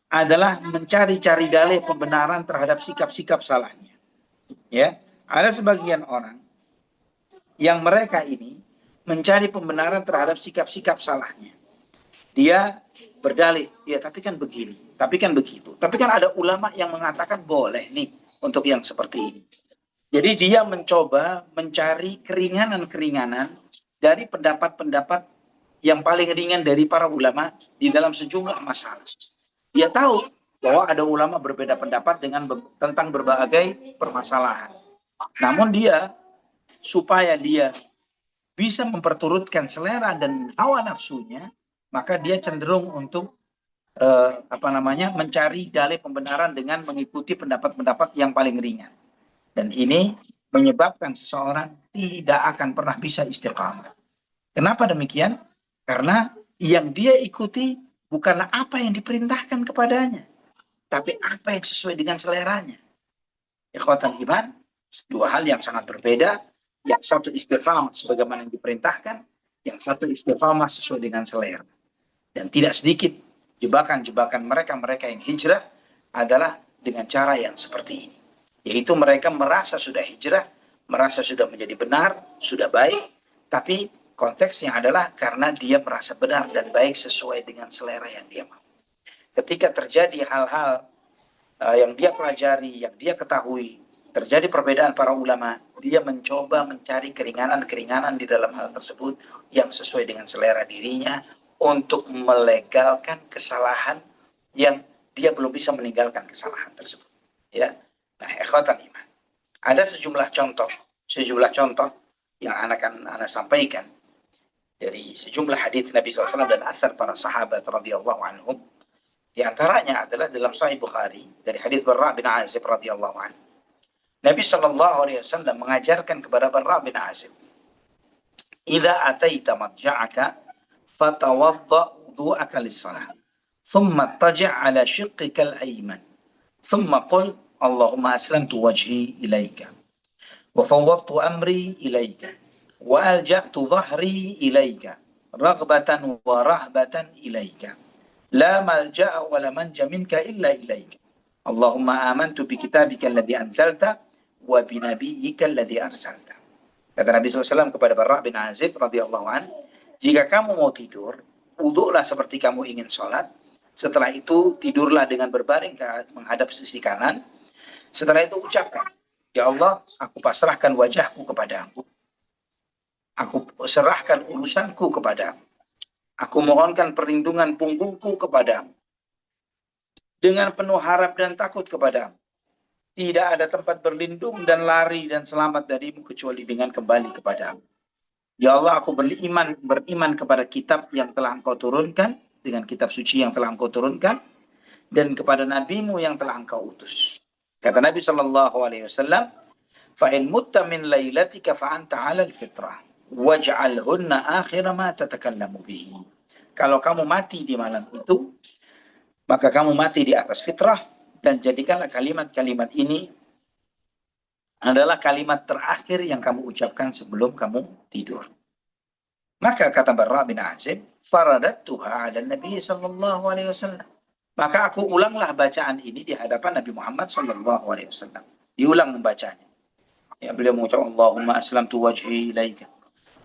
adalah mencari-cari dalih pembenaran terhadap sikap-sikap salahnya. Ya, ada sebagian orang yang mereka ini mencari pembenaran terhadap sikap-sikap salahnya. Dia berdalih, ya tapi kan begini, tapi kan begitu. Tapi kan ada ulama yang mengatakan boleh nih untuk yang seperti ini. Jadi dia mencoba mencari keringanan-keringanan dari pendapat-pendapat yang paling ringan dari para ulama di dalam sejumlah masalah. Dia tahu bahwa ada ulama berbeda pendapat tentang berbagai permasalahan. Namun dia, supaya dia bisa memperturutkan selera dan hawa nafsunya, maka dia cenderung untuk mencari dalih pembenaran dengan mengikuti pendapat-pendapat yang paling ringan. Dan ini menyebabkan seseorang tidak akan pernah bisa istiqamah. Kenapa demikian? Karena yang dia ikuti bukanlah apa yang diperintahkan kepadanya, tapi apa yang sesuai dengan seleranya. Ikhwatan iman, dua hal yang sangat berbeda. Yang satu istiqamah sebagaimana yang diperintahkan, yang satu istiqamah sesuai dengan selera. Dan tidak sedikit jebakan-jebakan mereka yang hijrah adalah dengan cara yang seperti ini. Yaitu mereka merasa sudah hijrah, merasa sudah menjadi benar, sudah baik, tapi konteksnya adalah karena dia merasa benar dan baik sesuai dengan selera yang dia mau. Ketika terjadi hal-hal yang dia pelajari, yang dia ketahui, terjadi perbedaan para ulama, dia mencoba mencari keringanan-keringanan di dalam hal tersebut yang sesuai dengan selera dirinya untuk melegalkan kesalahan yang dia belum bisa meninggalkan kesalahan tersebut. Ya, nah, ikhwatan iman. Ada sejumlah contoh yang akan sampaikan dari sejumlah hadis Nabi SAW dan asar para sahabat radhiyallahu anhum. Di antaranya adalah dalam Sahih Bukhari dari hadis Barra bin Azib radhiyallahu anhu. Nabi SAW mengajarkan kepada Barra bin Azib, "Idza ataita madja'aka fatawadda wudu'aka lis-shalah, thumma taji' ala shiqqika al-ayman, thumma qul Allahumma aslamtu wajhi ilaika wa fawwadtu amri ilaika wa alja'tu dhahri ilaika raghbatan wa rahbatan ilaika. La malja'a wa la manja minka illa ilaika. Allahumma amantu bi kitabika alladhi anzalta wa bi nabiyyika alladhi arsalta." Kata Nabi SAW kepada Barra bin Azib radhiyallahu anhu, jika kamu mau tidur, wuduklah seperti kamu ingin sholat. Setelah itu tidurlah dengan berbaring menghadap sisi kanan. Setelah itu ucapkan, "Ya Allah, aku pasrahkan wajahku kepadamu. Aku serahkan urusanku kepadamu. Aku mohonkan perlindungan punggungku kepadamu. Dengan penuh harap dan takut kepadamu. Tidak ada tempat berlindung dan lari dan selamat darimu kecuali dengan kembali kepadamu. Ya Allah, aku beriman kepada kitab yang telah engkau turunkan, dengan kitab suci yang telah engkau turunkan, dan kepada nabimu yang telah engkau utus." Kata Nabi SAW, "Fa'in mutta min laylatika fa'anta 'alal fitrah, waj'alhunna akhira ma tatakallamu bihi." Kalau kamu mati di malam itu, maka kamu mati di atas fitrah, dan jadikanlah kalimat-kalimat ini adalah kalimat terakhir yang kamu ucapkan sebelum kamu tidur. Maka kata Barra bin Azib, "Faradattuha 'ala Nabi sallallahu alaihi wasallam." Maka aku ulanglah bacaan ini di hadapan Nabi Muhammad sallallahu alaihi wasallam. Diulang membacanya. Ya, beliau mengucap, "Allahumma aslamtu wajhi ilaika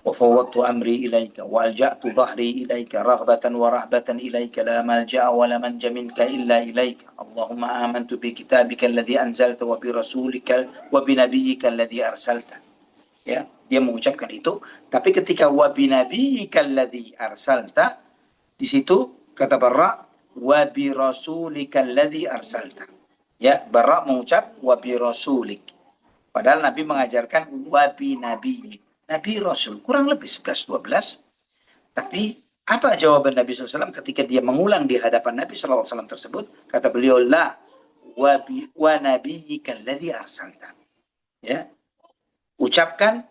wa fawwadtu amri ilaika wa alja'tu dhahri ilaika raghbatan wa rahbatan ilaika la malja'a wa la manja minka illa ilaika. Allahumma amantu bi kitabika alladhi anzalta wa bi rasulika wa bi nabiyyika alladhi arsalta." Ya, dia mengucapkan itu, tapi ketika wa bi nabiyyika alladhi arsalta, di situ kata Barra, wa bi rasulika alladhi arsalta. Ya, Barra mengucap wa bi rasulik. Padahal Nabi mengajarkan wa bi nabiyyik. Nabi Rasul, kurang lebih 11-12. Tapi apa jawaban Nabi SAW ketika dia mengulang di hadapan Nabi SAW tersebut? Kata beliau, "La wa nabiyyika alladhi arsalta." Ya, ucapkan,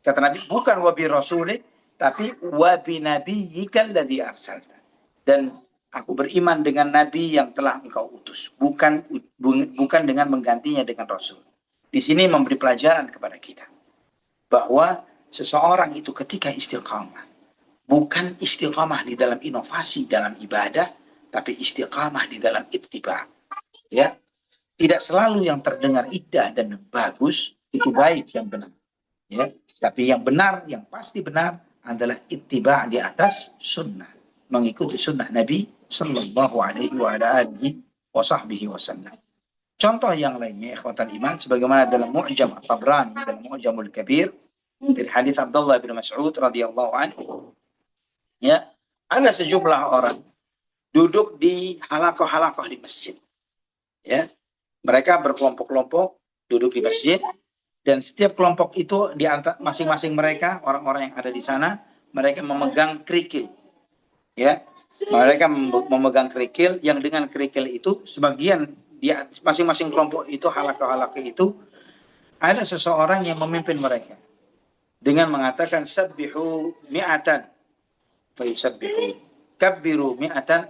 kata Nabi, bukan wa bi rasulik, tapi wa bi nabiyyika alladhi arsalta. Dan aku beriman dengan Nabi yang telah engkau utus, bukan dengan menggantinya dengan Rasul. Di sini memberi pelajaran kepada kita bahwa seseorang itu ketika istiqamah, bukan istiqamah di dalam inovasi dalam ibadah, tapi istiqamah di dalam ittiba. Ya, tidak selalu yang terdengar indah dan bagus itu baik dan benar. Ya, tapi yang benar, yang pasti benar adalah ittiba di atas sunnah, mengikuti sunnah Nabi Sallallahu Alaihi Wasallam. Contoh yang lainnya, ikhwatan iman, sebagaimana dalam Mu'jam At-Tabrani, dalam Mu'jamul Kabir, dari hadis Abdullah bin Mas'ud radhiyallahu anhu, ya, ada sejumlah orang duduk di halakoh-halakoh di masjid. Ya, mereka berkelompok-kelompok duduk di masjid, dan setiap kelompok itu di antara masing-masing mereka, orang-orang yang ada di sana, mereka memegang kerikil. Ya, mereka memegang kerikil, yang dengan kerikil itu sebagian di masing-masing kelompok itu, halakoh-halakoh itu, ada seseorang yang memimpin mereka dengan mengatakan sabbihu mi'atan fayusabbihun, kabbiru mi'atan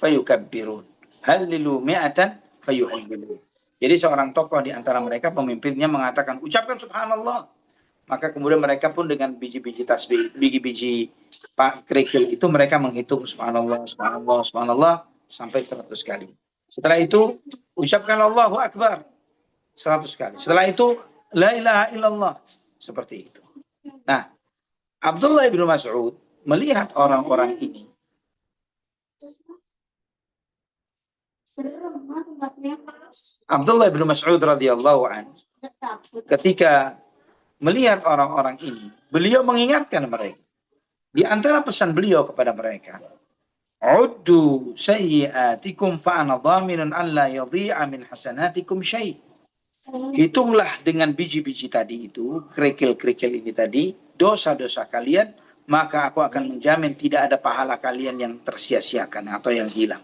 fayukabbirun, hallilu mi'atan fayuhallilun. Jadi seorang tokoh di antara mereka, pemimpinnya mengatakan ucapkan subhanallah, maka kemudian mereka pun dengan biji-biji tasbih, biji-biji kerikil itu mereka menghitung subhanallah, subhanallah, subhanallah sampai 100 kali. Setelah itu ucapkan Allahu Akbar. 100 kali. Setelah itu la ilaha illallah, seperti itu. Nah, Abdullah bin Mas'ud melihat orang-orang ini Abdullah bin Mas'ud radhiyallahu anhu ketika melihat orang-orang ini, beliau mengingatkan mereka. Di antara pesan beliau kepada mereka, "Uddu sayyi'atikum fa ana dhaminun an la yadhi'a min hasanatikum syai'." Hitunglah dengan biji-biji tadi itu, kerikil-kerikil ini tadi, dosa-dosa kalian, maka aku akan menjamin tidak ada pahala kalian yang tersia-siakan atau yang hilang.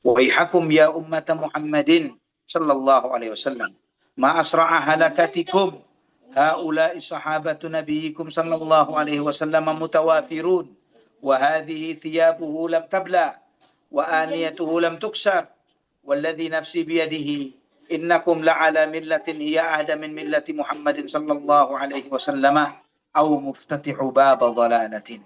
Waihakum ya ummata Muhammadin sallallahu alaihi wasallam, ma asra'a halakatikum, haula'i sahabatu nabiyikum sallallahu alaihi wasallam mutawafirun, wa hadhihi thiyabuhu lam tabla, wa aniyatuhu lam tuksar, walladhi nafsi biyadihi, innakum la'ala millatin hiya ahda min millati Muhammadin sallallahu alaihi wasallam, au muftatihu baba dhalalatin.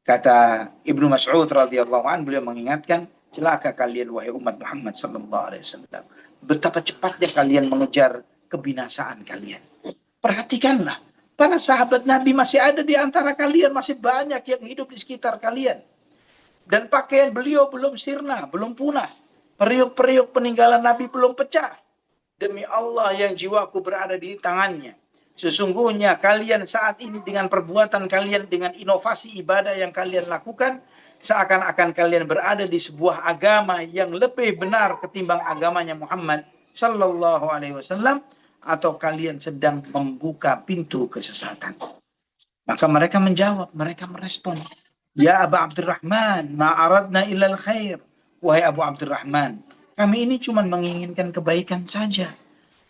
Kata Ibnu Mas'ud radhiyallahu anhu, beliau mengingatkan, celaka kalian wahai umat Muhammad sallallahu alaihi wasallam. Betapa cepatnya kalian mengejar kebinasaan kalian. Perhatikanlah, para sahabat Nabi masih ada di antara kalian, masih banyak yang hidup di sekitar kalian. Dan pakaian beliau belum sirna, belum punah. Periuk-periuk peninggalan Nabi belum pecah. Demi Allah yang jiwaku berada di tangannya, sesungguhnya kalian saat ini dengan perbuatan kalian, dengan inovasi ibadah yang kalian lakukan, seakan-akan kalian berada di sebuah agama yang lebih benar ketimbang agamanya Muhammad sallallahu alaihi wasallam, atau kalian sedang membuka pintu kesesatan. Maka mereka menjawab, mereka merespon, ya Abu Abdurrahman, ma aradna illal khair. Wahai Abu Abdurrahman, kami ini cuma menginginkan kebaikan saja.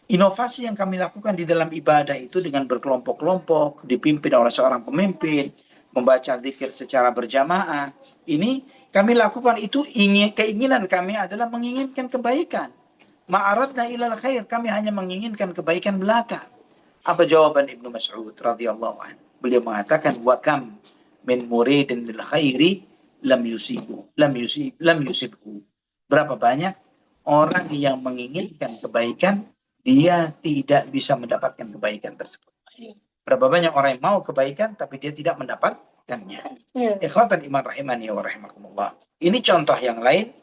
Inovasi yang kami lakukan di dalam ibadah itu dengan berkelompok-kelompok, dipimpin oleh seorang pemimpin, membaca zikir secara berjamaah, ini kami lakukan itu keinginan kami adalah menginginkan kebaikan. Ma'aradna ilal khair, kami hanya menginginkan kebaikan belaka. Apa jawaban Ibnu Mas'ud radhiyallahu anhu? Beliau mengatakan, wa kam min muridin lil khairi lam yusibhu. Berapa banyak orang yang menginginkan kebaikan, dia tidak bisa mendapatkan kebaikan tersebut. Berapa banyak orang yang mau kebaikan tapi dia tidak mendapatkannya. Ikhwatan iman rahimani wa rahimakumullah. Ini contoh yang lain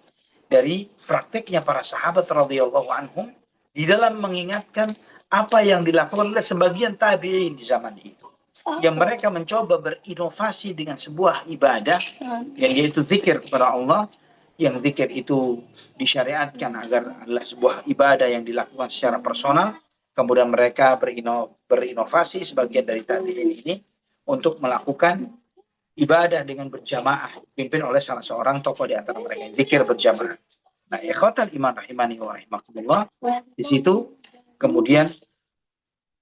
dari praktiknya para sahabat radhiyallahu anhum di dalam mengingatkan apa yang dilakukan oleh sebagian tabi'in di zaman itu. Yang mereka mencoba berinovasi dengan sebuah ibadah, yang yaitu zikir kepada Allah, yang zikir itu disyariatkan agar adalah sebuah ibadah yang dilakukan secara personal. Kemudian mereka berinovasi sebagian dari tabi'in ini untuk melakukan ibadah dengan berjamaah, dipimpin oleh salah seorang tokoh di antara mereka, zikir berjamaah. Nah, ikhwatal iman rahimani wa rahimakumullah, di situ kemudian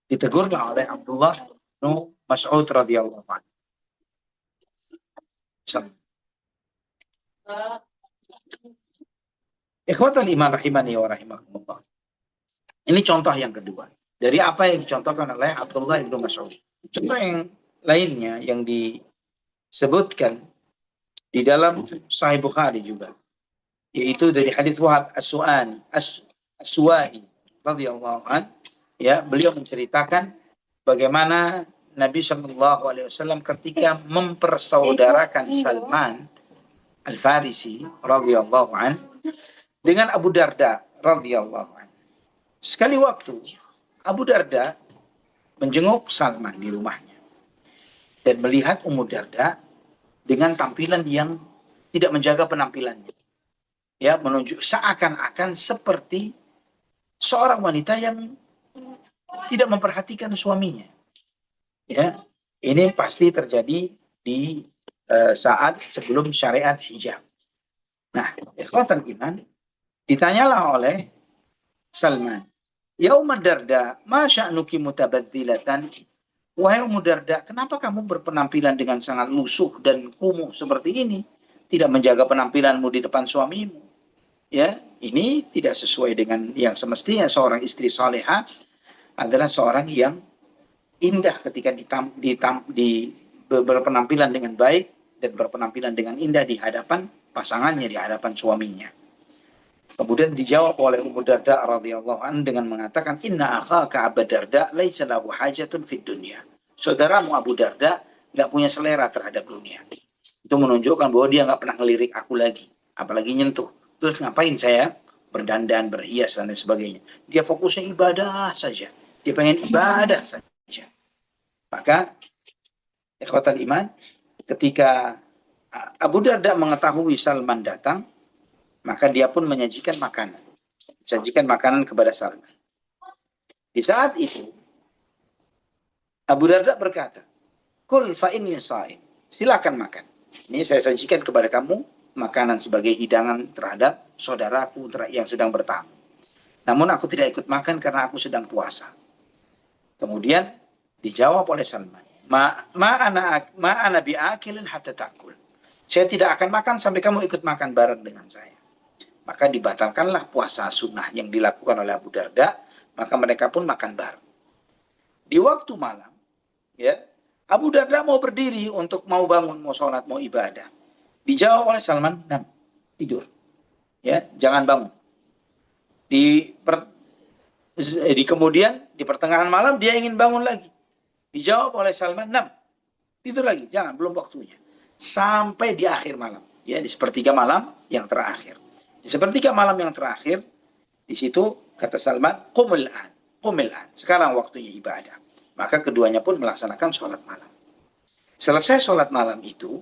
ditegurlah oleh Abdullah bin Mas'ud radhiyallahu anhu. Ikhwatal iman rahimani wa rahimakumullah. Ini contoh yang kedua dari apa yang dicontohkan oleh Abdullah bin Mas'ud. Contoh yang lainnya yang disebutkan di dalam Sahih Bukhari juga, yaitu dari hadis Wahab As-Suwa'i radhiyallahu anhu, ya, beliau menceritakan bagaimana Nabi Shallallahu alaihi wasallam ketika mempersaudarakan Salman Al-Farisi radhiyallahu anhu dengan Abu Darda radhiyallahu anhu. Sekali waktu Abu Darda menjenguk Salman di rumahnya dan melihat Ummu Darda dengan tampilan yang tidak menjaga penampilannya. Ya, menunjuk seakan-akan seperti seorang wanita yang tidak memperhatikan suaminya. Ya, ini pasti terjadi di saat sebelum syariat hijab. Nah, ikhwatan iman, ditanyalah oleh Salman, ya Ummu Darda, ma sya'nuki mutabadzilatan? Wahai Ummu Darda, kenapa kamu berpenampilan dengan sangat lusuh dan kumuh seperti ini? Tidak menjaga penampilanmu di depan suamimu. Ya, ini tidak sesuai dengan yang semestinya. Seorang istri salehah adalah seorang yang indah ketika berpenampilan dengan baik dan berpenampilan dengan indah di hadapan pasangannya, di hadapan suaminya. Kemudian dijawab oleh Abu Darda radhiyallahu anhu dengan mengatakan, inna akhaka Abu Darda laisa lahu hajatun fid dunya. Saudaramu Abu Darda nggak punya selera terhadap dunia. Itu menunjukkan bahwa dia nggak pernah ngelirik aku lagi, apalagi nyentuh. Terus ngapain saya berdandan, berhias dan lain sebagainya? Dia fokusnya ibadah saja. Dia pengen ibadah saja. Maka ikhwatal iman, ketika Abu Darda mengetahui Salman datang, maka dia pun menyajikan makanan. Sajikan makanan kepada Salman. Di saat itu, Abu Darda berkata, Kul fa inni sha'im. Silakan makan. Ini saya sajikan kepada kamu makanan sebagai hidangan terhadap saudaraku yang sedang bertamu. Namun aku tidak ikut makan karena aku sedang puasa. Kemudian dijawab oleh Salman, Ma ana bi'akilin hatta ta'kul. Saya tidak akan makan sampai kamu ikut makan bareng dengan saya. Maka dibatalkanlah puasa sunnah yang dilakukan oleh Abu Darda, maka mereka pun makan bareng. Di waktu malam, ya, Abu Darda mau berdiri untuk mau bangun, mau sholat, mau ibadah. Dijawab oleh Salman, nah, tidur. Ya, jangan bangun. Kemudian di pertengahan malam dia ingin bangun lagi. Dijawab oleh Salman, nah, tidur lagi, jangan, belum waktunya. Sampai di akhir malam, ya, di sepertiga malam yang terakhir. Di sepertiga malam yang terakhir, di situ kata Salman, qumil an. Sekarang waktunya ibadah. Maka keduanya pun melaksanakan sholat malam. Selesai sholat malam itu,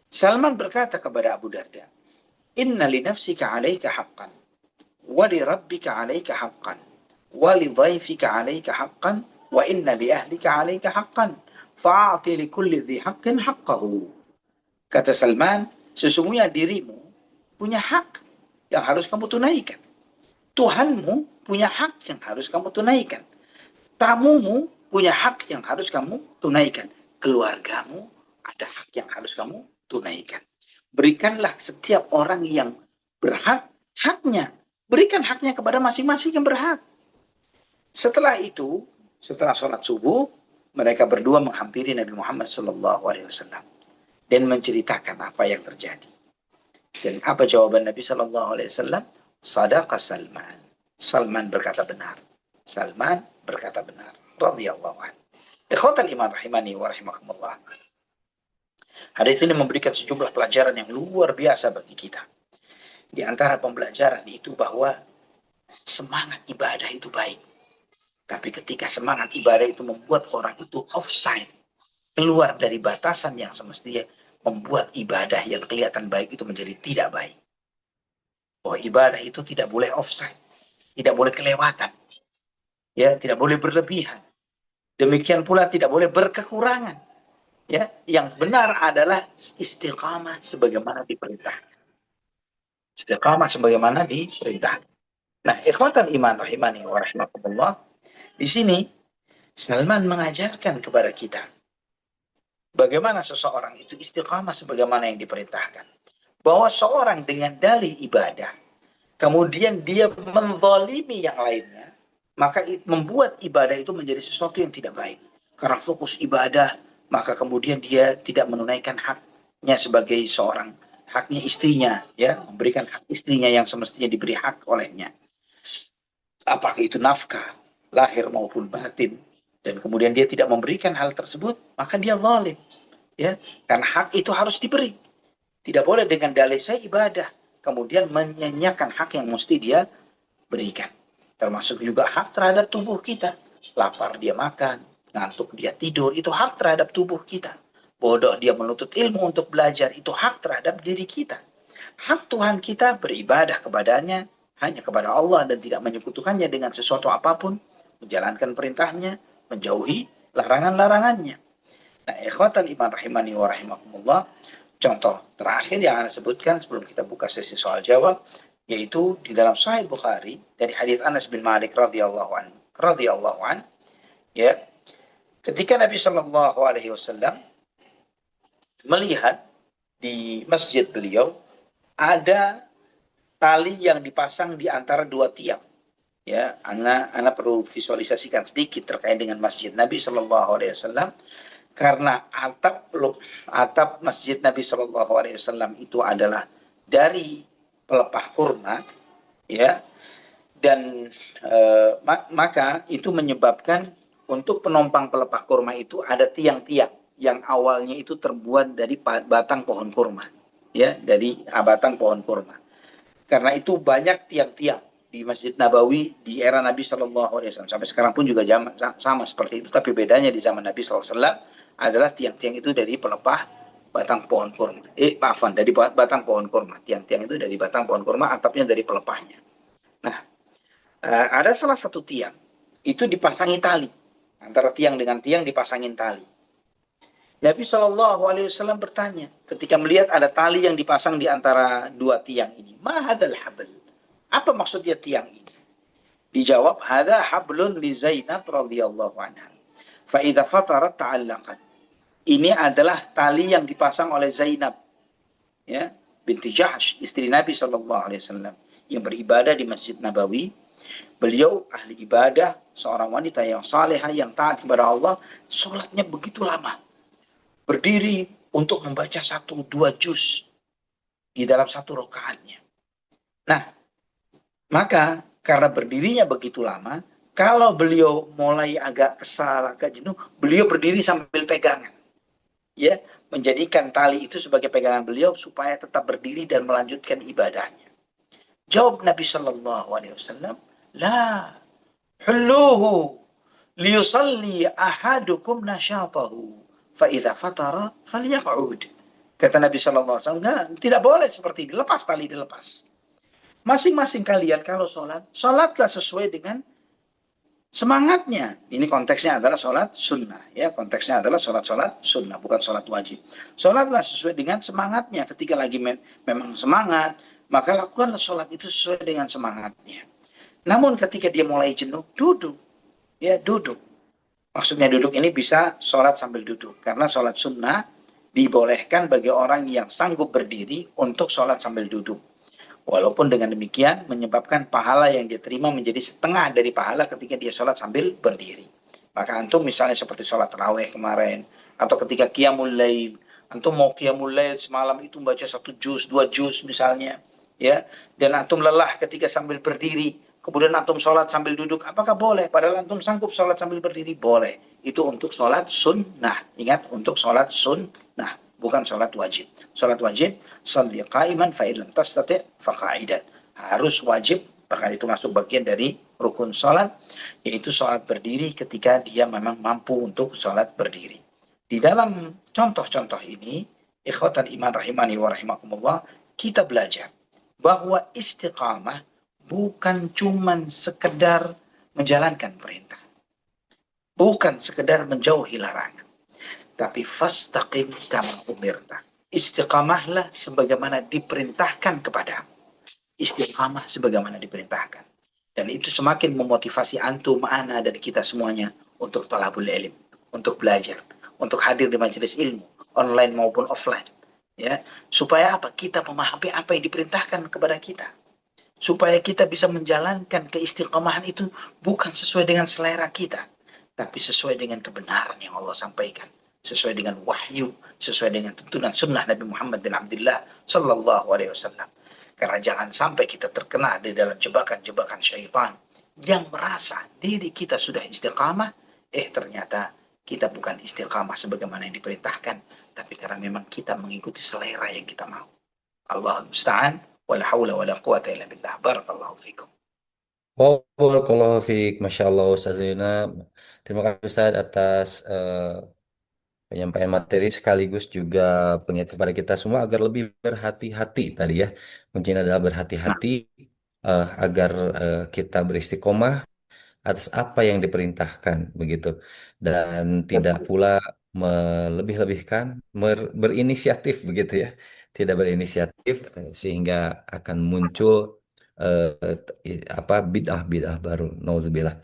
Salman berkata kepada Abu Darda, Inna li nafsika alaika haqqan, wa li rabbika alaika haqqan, wa li dhaifika alaika haqqan, wa inna li ahlika alaika haqqan, fa'ati li kulli dhi haqqin haqqahu. Kata Salman, sesungguhnya dirimu punya hak yang harus kamu tunaikan. Tuhanmu punya hak yang harus kamu tunaikan. Tamumu punya hak yang harus kamu tunaikan. Keluargamu ada hak yang harus kamu tunaikan. Berikanlah setiap orang yang berhak haknya. Berikan haknya kepada masing-masing yang berhak. Setelah itu, setelah sholat subuh, mereka berdua menghampiri Nabi Muhammad SAW dan menceritakan apa yang terjadi. Dan apa jawaban Nabi SAW? Sadaqa Salman. Salman berkata benar. Salman berkata benar. Radhiyallahu anhu. Ikhwatal iman rahimani wa rahimakumullah. Hadis ini memberikan sejumlah pelajaran yang luar biasa bagi kita. Di antara pembelajaran itu bahwa semangat ibadah itu baik. Tapi ketika semangat ibadah itu membuat orang itu offside, keluar dari batasan yang semestinya, membuat ibadah yang kelihatan baik itu menjadi tidak baik. Bahwa ibadah itu tidak boleh offside, tidak boleh kelewatan, ya, tidak boleh berlebihan. Demikian pula tidak boleh berkekurangan. Ya, yang benar adalah istiqamah sebagaimana diperintahkan. Istiqamah sebagaimana diperintahkan. Nah, ikhwatan iman rahimani wa rahimakumullah, di sini Salman mengajarkan kepada kita bagaimana seseorang itu istiqamah sebagaimana yang diperintahkan. Bahwa seorang dengan dalih ibadah, kemudian dia menzalimi yang lainnya, maka membuat ibadah itu menjadi sesuatu yang tidak baik. Karena fokus ibadah, maka kemudian dia tidak menunaikan haknya sebagai seorang, haknya istrinya, ya, memberikan hak istrinya yang semestinya diberi hak olehnya. Apakah itu nafkah, lahir maupun batin. Dan kemudian dia tidak memberikan hal tersebut, maka dia zalim. Ya, karena hak itu harus diberi. Tidak boleh dengan dalih saya ibadah, kemudian menyanyiakan hak yang mesti dia berikan. Termasuk juga hak terhadap tubuh kita. Lapar dia makan, ngantuk dia tidur, itu hak terhadap tubuh kita. Bodoh dia menuntut ilmu untuk belajar, itu hak terhadap diri kita. Hak Tuhan kita beribadah kepadanya, hanya kepada Allah dan tidak menyekutukannya dengan sesuatu apapun, menjalankan perintahnya, menjauhi larangan-larangannya. Nah, ikhwatan iman rahimani wa rahimakumullah, contoh terakhir yang Anda sebutkan sebelum kita buka sesi soal jawab, yaitu di dalam Sahih Bukhari dari hadis Anas bin Malik radhiyallahu an, ya, ketika Nabi Shallallahu alaihi wasallam melihat di masjid beliau ada tali yang dipasang di antara dua tiang. Ya, anak perlu visualisasikan sedikit terkait dengan masjid Nabi Shallallahu alaihi wasallam, karena atap masjid Nabi Shallallahu alaihi wasallam itu adalah dari pelepah kurma, ya, dan maka itu menyebabkan untuk penumpang pelepah kurma itu ada tiang-tiang yang awalnya itu terbuat dari batang pohon kurma, ya, dari batang pohon kurma. Karena itu banyak tiang-tiang di Masjid Nabawi di era Nabi Shallallahu Alaihi Wasallam. Sampai sekarang pun juga sama seperti itu, tapi bedanya di zaman Nabi Shallallahu Alaihi Wasallam adalah tiang-tiang itu dari pelepah batang pohon kurma. Maafan, dari batang pohon kurma. Tiang-tiang itu dari batang pohon kurma, atapnya dari pelepahnya. Nah, ada salah satu tiang itu dipasangi tali, antara tiang dengan tiang dipasangin tali. Nabi Shallallahu Alaihi Wasallam bertanya ketika melihat ada tali yang dipasang di antara dua tiang ini, mahadal habl, apa maksudnya tiang ini? Dijawab, hada hablun li Zainab radhiyallahu anha. Fa idza fatarat ta'allaqat. Ini adalah tali yang dipasang oleh Zainab, ya, binti Jahsh, istri Nabi Shallallahu Alaihi Wasallam yang beribadah di Masjid Nabawi. Beliau ahli ibadah, seorang wanita yang salehah, yang taat kepada Allah, sholatnya begitu lama. Berdiri untuk membaca 1-2 juz di dalam satu rakaatnya. Nah, maka karena berdirinya begitu lama, kalau beliau mulai agak kesal, agak jenuh, beliau berdiri sambil pegangan. Ya, menjadikan tali itu sebagai pegangan beliau supaya tetap berdiri dan melanjutkan ibadahnya. Jawab Nabi Shallallahu Alaihi Wasallam, la hulluhu liyusalli ahadukum nasyatahu fa idza fatara falyaq'ud. Kata Nabi Shallallahu Alaihi Wasallam, tidak boleh seperti ini, lepas tali, dilepas. Masing-masing kalian kalau sholat, sholatlah sesuai dengan semangatnya. Ini konteksnya adalah sholat sunnah, ya, konteksnya adalah sholat sunnah, bukan sholat wajib. Sholatlah sesuai dengan semangatnya. Ketika lagi memang semangat, maka lakukanlah sholat itu sesuai dengan semangatnya. Namun ketika dia mulai jenuh, duduk, ya, duduk. Maksudnya duduk ini bisa sholat sambil duduk, karena sholat sunnah dibolehkan bagi orang yang sanggup berdiri untuk sholat sambil duduk. Walaupun dengan demikian menyebabkan pahala yang dia terima menjadi setengah dari pahala ketika dia sholat sambil berdiri. Maka antum misalnya seperti sholat tarawih kemarin, atau ketika qiyamul lail, antum mau qiyamul lail semalam itu baca 1 juz, 2 juz misalnya, ya, dan antum lelah ketika sambil berdiri, kemudian antum sholat sambil duduk, apakah boleh? Padahal antum sanggup sholat sambil berdiri, boleh. Itu untuk sholat sunnah. Ingat, untuk sholat sunnah, bukan sholat wajib. Sholat wajib, sholli qa'iman fa illam tastati' fa qa'idan. Harus wajib, bahkan itu masuk bagian dari rukun sholat, yaitu sholat berdiri ketika dia memang mampu untuk sholat berdiri. Di dalam contoh-contoh ini, ikhwatan iman rahimani wa rahimakumullah, kita belajar bahwa istiqamah bukan cuman sekedar menjalankan perintah, bukan sekedar menjauhi larangan, tapi fastaqim kama umirta. Istiqamahlah sebagaimana diperintahkan kepadamu. Istiqamah sebagaimana diperintahkan. Dan itu semakin memotivasi antum, ana, dan kita semuanya untuk talabul ilm, untuk belajar, untuk hadir di majelis ilmu, online maupun offline. Ya, supaya apa? Kita memahami apa yang diperintahkan kepada kita. Supaya kita bisa menjalankan keistiqamahan itu bukan sesuai dengan selera kita, tapi sesuai dengan kebenaran yang Allah sampaikan, sesuai dengan wahyu, sesuai dengan tuntunan sunnah Nabi Muhammad bin Abdullah Sallallahu Alaihi Wasallam. Karena jangan sampai kita terkena di dalam jebakan-jebakan syaitan yang merasa diri kita sudah istiqamah, ternyata kita bukan istiqamah sebagaimana yang diperintahkan, tapi karena memang kita mengikuti selera yang kita mau. Allah musta'an, wala haula wala quwata illa billah. Barakallahu fikum. Oh, barakallahu fiik. Masya Allah, Ustaz Zainab. Terima kasih Ustaz atas penyampaian materi sekaligus juga pengingat kepada kita semua agar lebih berhati-hati tadi ya. Kuncinya adalah Nah, berhati-hati agar kita beristiqomah atas apa yang diperintahkan begitu dan tidak betul. pula melebih-lebihkan berinisiatif begitu ya. Tidak berinisiatif sehingga akan muncul apa bid'ah-bid'ah baru. Nauzubillah.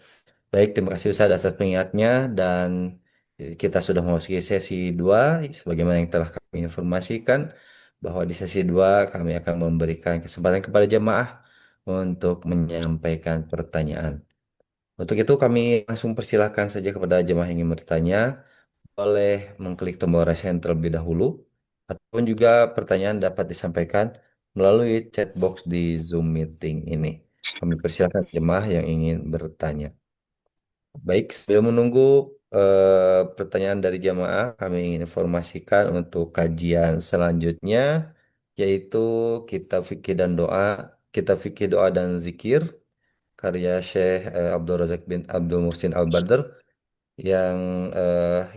Baik, terima kasih Ustaz atas pengingatnya dan kita sudah memasuki sesi 2 sebagaimana yang telah kami informasikan bahwa di sesi 2 kami akan memberikan kesempatan kepada jemaah untuk menyampaikan pertanyaan. Untuk itu kami langsung persilahkan saja kepada jemaah yang ingin bertanya boleh mengklik tombol raise hand terlebih dahulu ataupun juga pertanyaan dapat disampaikan melalui chat box di Zoom meeting ini. Kami persilakan jemaah yang ingin bertanya. Baik, sambil menunggu pertanyaan dari jamaah, kami ingin informasikan untuk kajian selanjutnya, yaitu Kitab Fikih dan Doa, Kitab Fikih Doa dan Zikir, karya Syekh Abdul Razak bin Abdul Muhsin Al-Badr, yang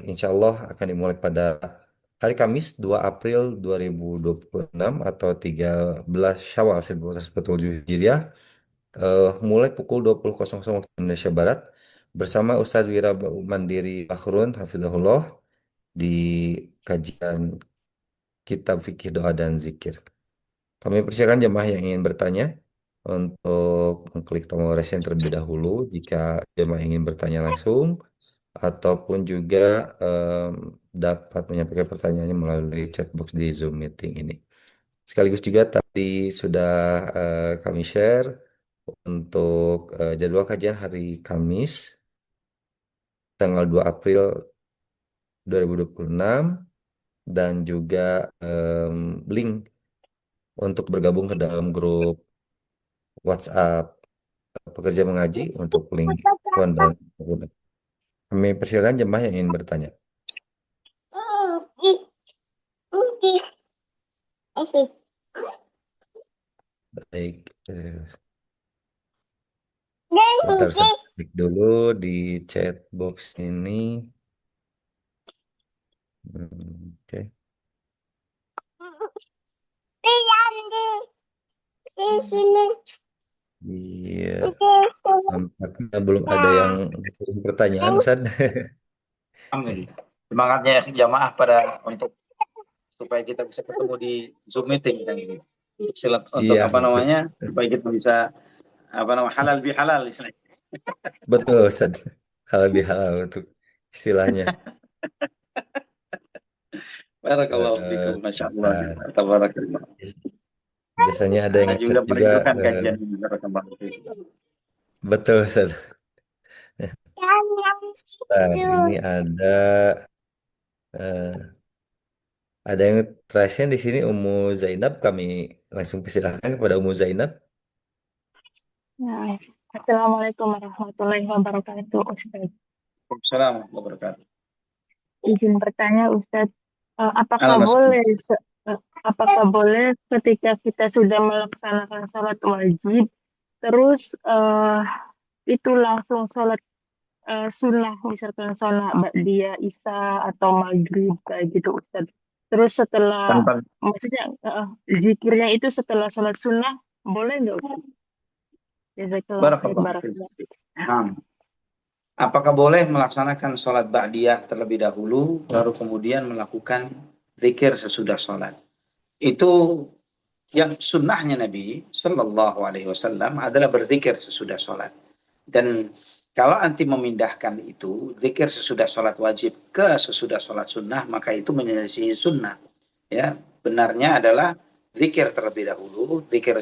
insya Allah akan dimulai pada hari Kamis 2 April 2026 atau 13 Syawal 1447 Hijriah, mulai pukul 20.00 waktu Indonesia Barat bersama Ustadz Wira Mandiri Akhrun Hafizahullah di kajian Kitab Fikih Doa dan Zikir. Kami persilakan jemaah yang ingin bertanya untuk mengklik tombol raise hand terlebih dahulu jika jemaah ingin bertanya langsung ataupun juga em, dapat menyampaikan pertanyaannya melalui chat box di Zoom meeting ini. Sekaligus juga tadi sudah kami share untuk jadwal kajian hari Kamis tanggal 2 April 2026 dan juga link untuk bergabung ke dalam grup WhatsApp pekerja mengaji untuk link Ikhwan dan pengguna. Kami persilakan jemaah yang ingin bertanya. Baik, sebentar saya klik dulu di chat box ini. Oke. Iya, nampaknya belum ada yang kirim pertanyaan, Ustaz. Alhamdulillah. Semangatnya ya jamaah pada untuk supaya kita bisa ketemu di Zoom meeting kan gitu. Untuk Iya, apa betul. namanya? Supaya kita bisa apa namanya halal bihalal istilahnya. Betul, Ustaz. Halal bihalal untuk istilahnya. Barakallahu fikum, masya Allah. Bentar. Tabarakallah. Biasanya ada yang Haji ngechat udah juga. merindukan kajian ini. Barakallahu fikum. Betul, Ustaz. Bentar, ini eh, ada yang terakhir di sini Ummu Zainab. Kami langsung persilahkan kepada Ummu Zainab. Nah, Assalamualaikum warahmatullahi wabarakatuh, Ustadz. Assalamualaikum warahmatullahi wabarakatuh. Izin bertanya, Ustadz, apakah Halo Mas. apakah boleh ketika kita sudah melaksanakan sholat wajib, terus itu langsung sholat sunnah, misalkan sholat ba'diyah, isya atau maghrib kayak gitu, Ustadz. Terus setelah, Tanpa maksudnya zikirnya itu setelah sholat sunnah, boleh nggak, Ustadz? Jazakallah khair, barakallahu fikum. barakallah. Nah, apakah boleh melaksanakan sholat ba'diyah terlebih dahulu, baru kemudian melakukan zikir sesudah sholat? Itu yang sunnahnya Nabi Shallallahu Alaihi Wasallam adalah berzikir sesudah sholat. Dan kalau anti memindahkan itu, zikir sesudah sholat wajib ke sesudah sholat sunnah, maka itu menyelisih sunnah. Ya, benarnya adalah zikir terlebih dahulu, zikir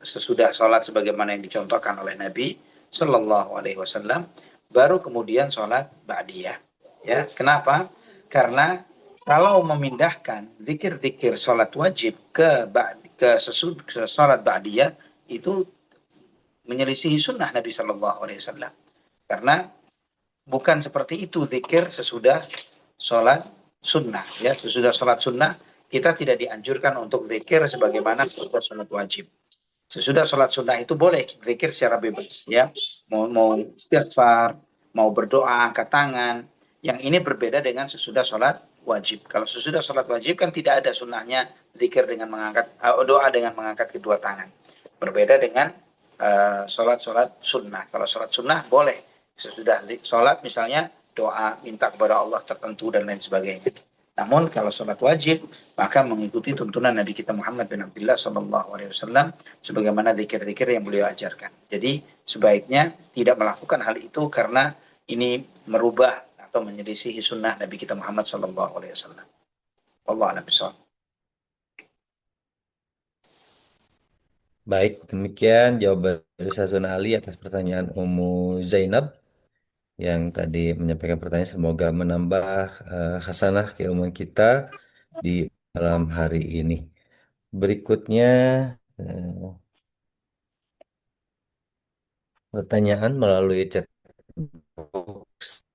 sesudah sholat sebagaimana yang dicontohkan oleh Nabi Shallallahu Alaihi Wasallam, baru kemudian sholat ba'diyah. Ya, kenapa? Karena kalau memindahkan zikir-zikir sholat wajib ke sesudah sholat ba'diyah itu menyelisihi sunnah Nabi Shallallahu Alaihi Wasallam. Karena bukan seperti itu zikir sesudah sholat sunnah. Ya, sesudah sholat sunnah kita tidak dianjurkan untuk zikir sebagaimana sesudah sholat wajib. Sesudah sholat sunnah itu boleh zikir secara bebas, ya. Mau istighfar, mau berdoa, angkat tangan. Yang ini berbeda dengan sesudah sholat wajib. Kalau sesudah sholat wajib kan tidak ada sunnahnya zikir dengan mengangkat doa dengan mengangkat kedua tangan. Berbeda dengan sholat sunnah. Kalau sholat sunnah boleh sesudah sholat misalnya doa minta kepada Allah tertentu dan lain sebagainya. Namun kalau sholat wajib, maka mengikuti tuntunan Nabi kita Muhammad bin Abdullah SAW sebagaimana zikir-zikir yang beliau ajarkan. Jadi sebaiknya tidak melakukan hal itu karena ini merubah atau menyelisihi sunnah Nabi kita Muhammad SAW. Allah a'lam bishawab. Baik, demikian jawaban dari Ustaz Ali atas pertanyaan Ummu Zainab yang tadi menyampaikan pertanyaan. Semoga menambah hasanah keilmuan kita di malam hari ini. Berikutnya eh, pertanyaan melalui chat box.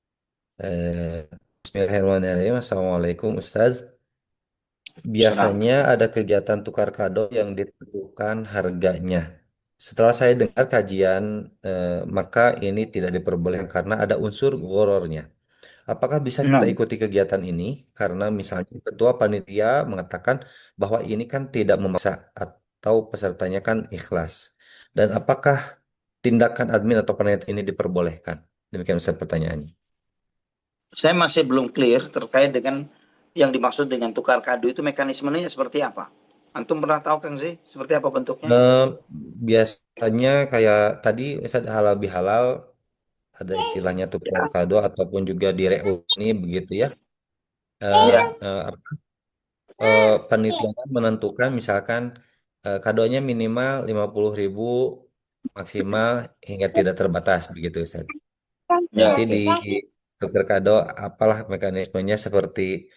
Bismillahirrahmanirrahim. Assalamualaikum Ustaz. Salam. Biasanya ada kegiatan tukar kado yang ditentukan harganya. Setelah saya dengar kajian, maka ini tidak diperbolehkan karena ada unsur gorornya. Apakah bisa kita Nah, ikuti kegiatan ini? Karena misalnya ketua panitia mengatakan bahwa ini kan tidak memaksa atau pesertanya kan ikhlas. Dan apakah tindakan admin atau panitia ini diperbolehkan? Demikian Ustaz pertanyaannya. saya masih belum clear terkait dengan yang dimaksud dengan tukar kado itu mekanismenya seperti apa. Antum pernah tahu Kang sih seperti apa bentuknya? Eh, Biasanya kayak tadi Ustaz halal bihalal ada istilahnya tukar kado ataupun juga direuni begitu ya. Eh, Ya, apa, Panitia menentukan misalkan kadonya minimal 50.000 maksimal hingga tidak terbatas begitu Ustaz. ya, Nanti oke. di tukar kado apalah mekanismenya seperti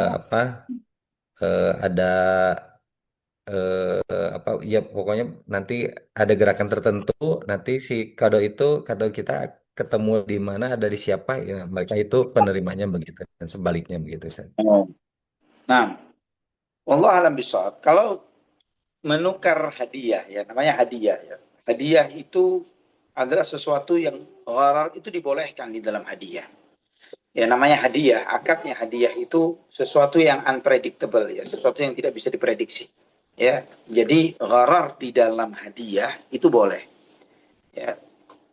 apa ada apa ya pokoknya nanti ada gerakan tertentu nanti si kado itu kado kita ketemu di mana ada di siapa ya mereka itu penerimanya begitu dan sebaliknya begitu Ustaz. Oh. Nah, wallah alam bisawab. Kalau menukar hadiah ya, namanya hadiah ya. Hadiah itu adalah sesuatu yang gharar itu dibolehkan di dalam hadiah. Ya namanya hadiah, akadnya hadiah itu sesuatu yang unpredictable ya, sesuatu yang tidak bisa diprediksi. Ya, jadi gharar di dalam hadiah itu boleh. Ya,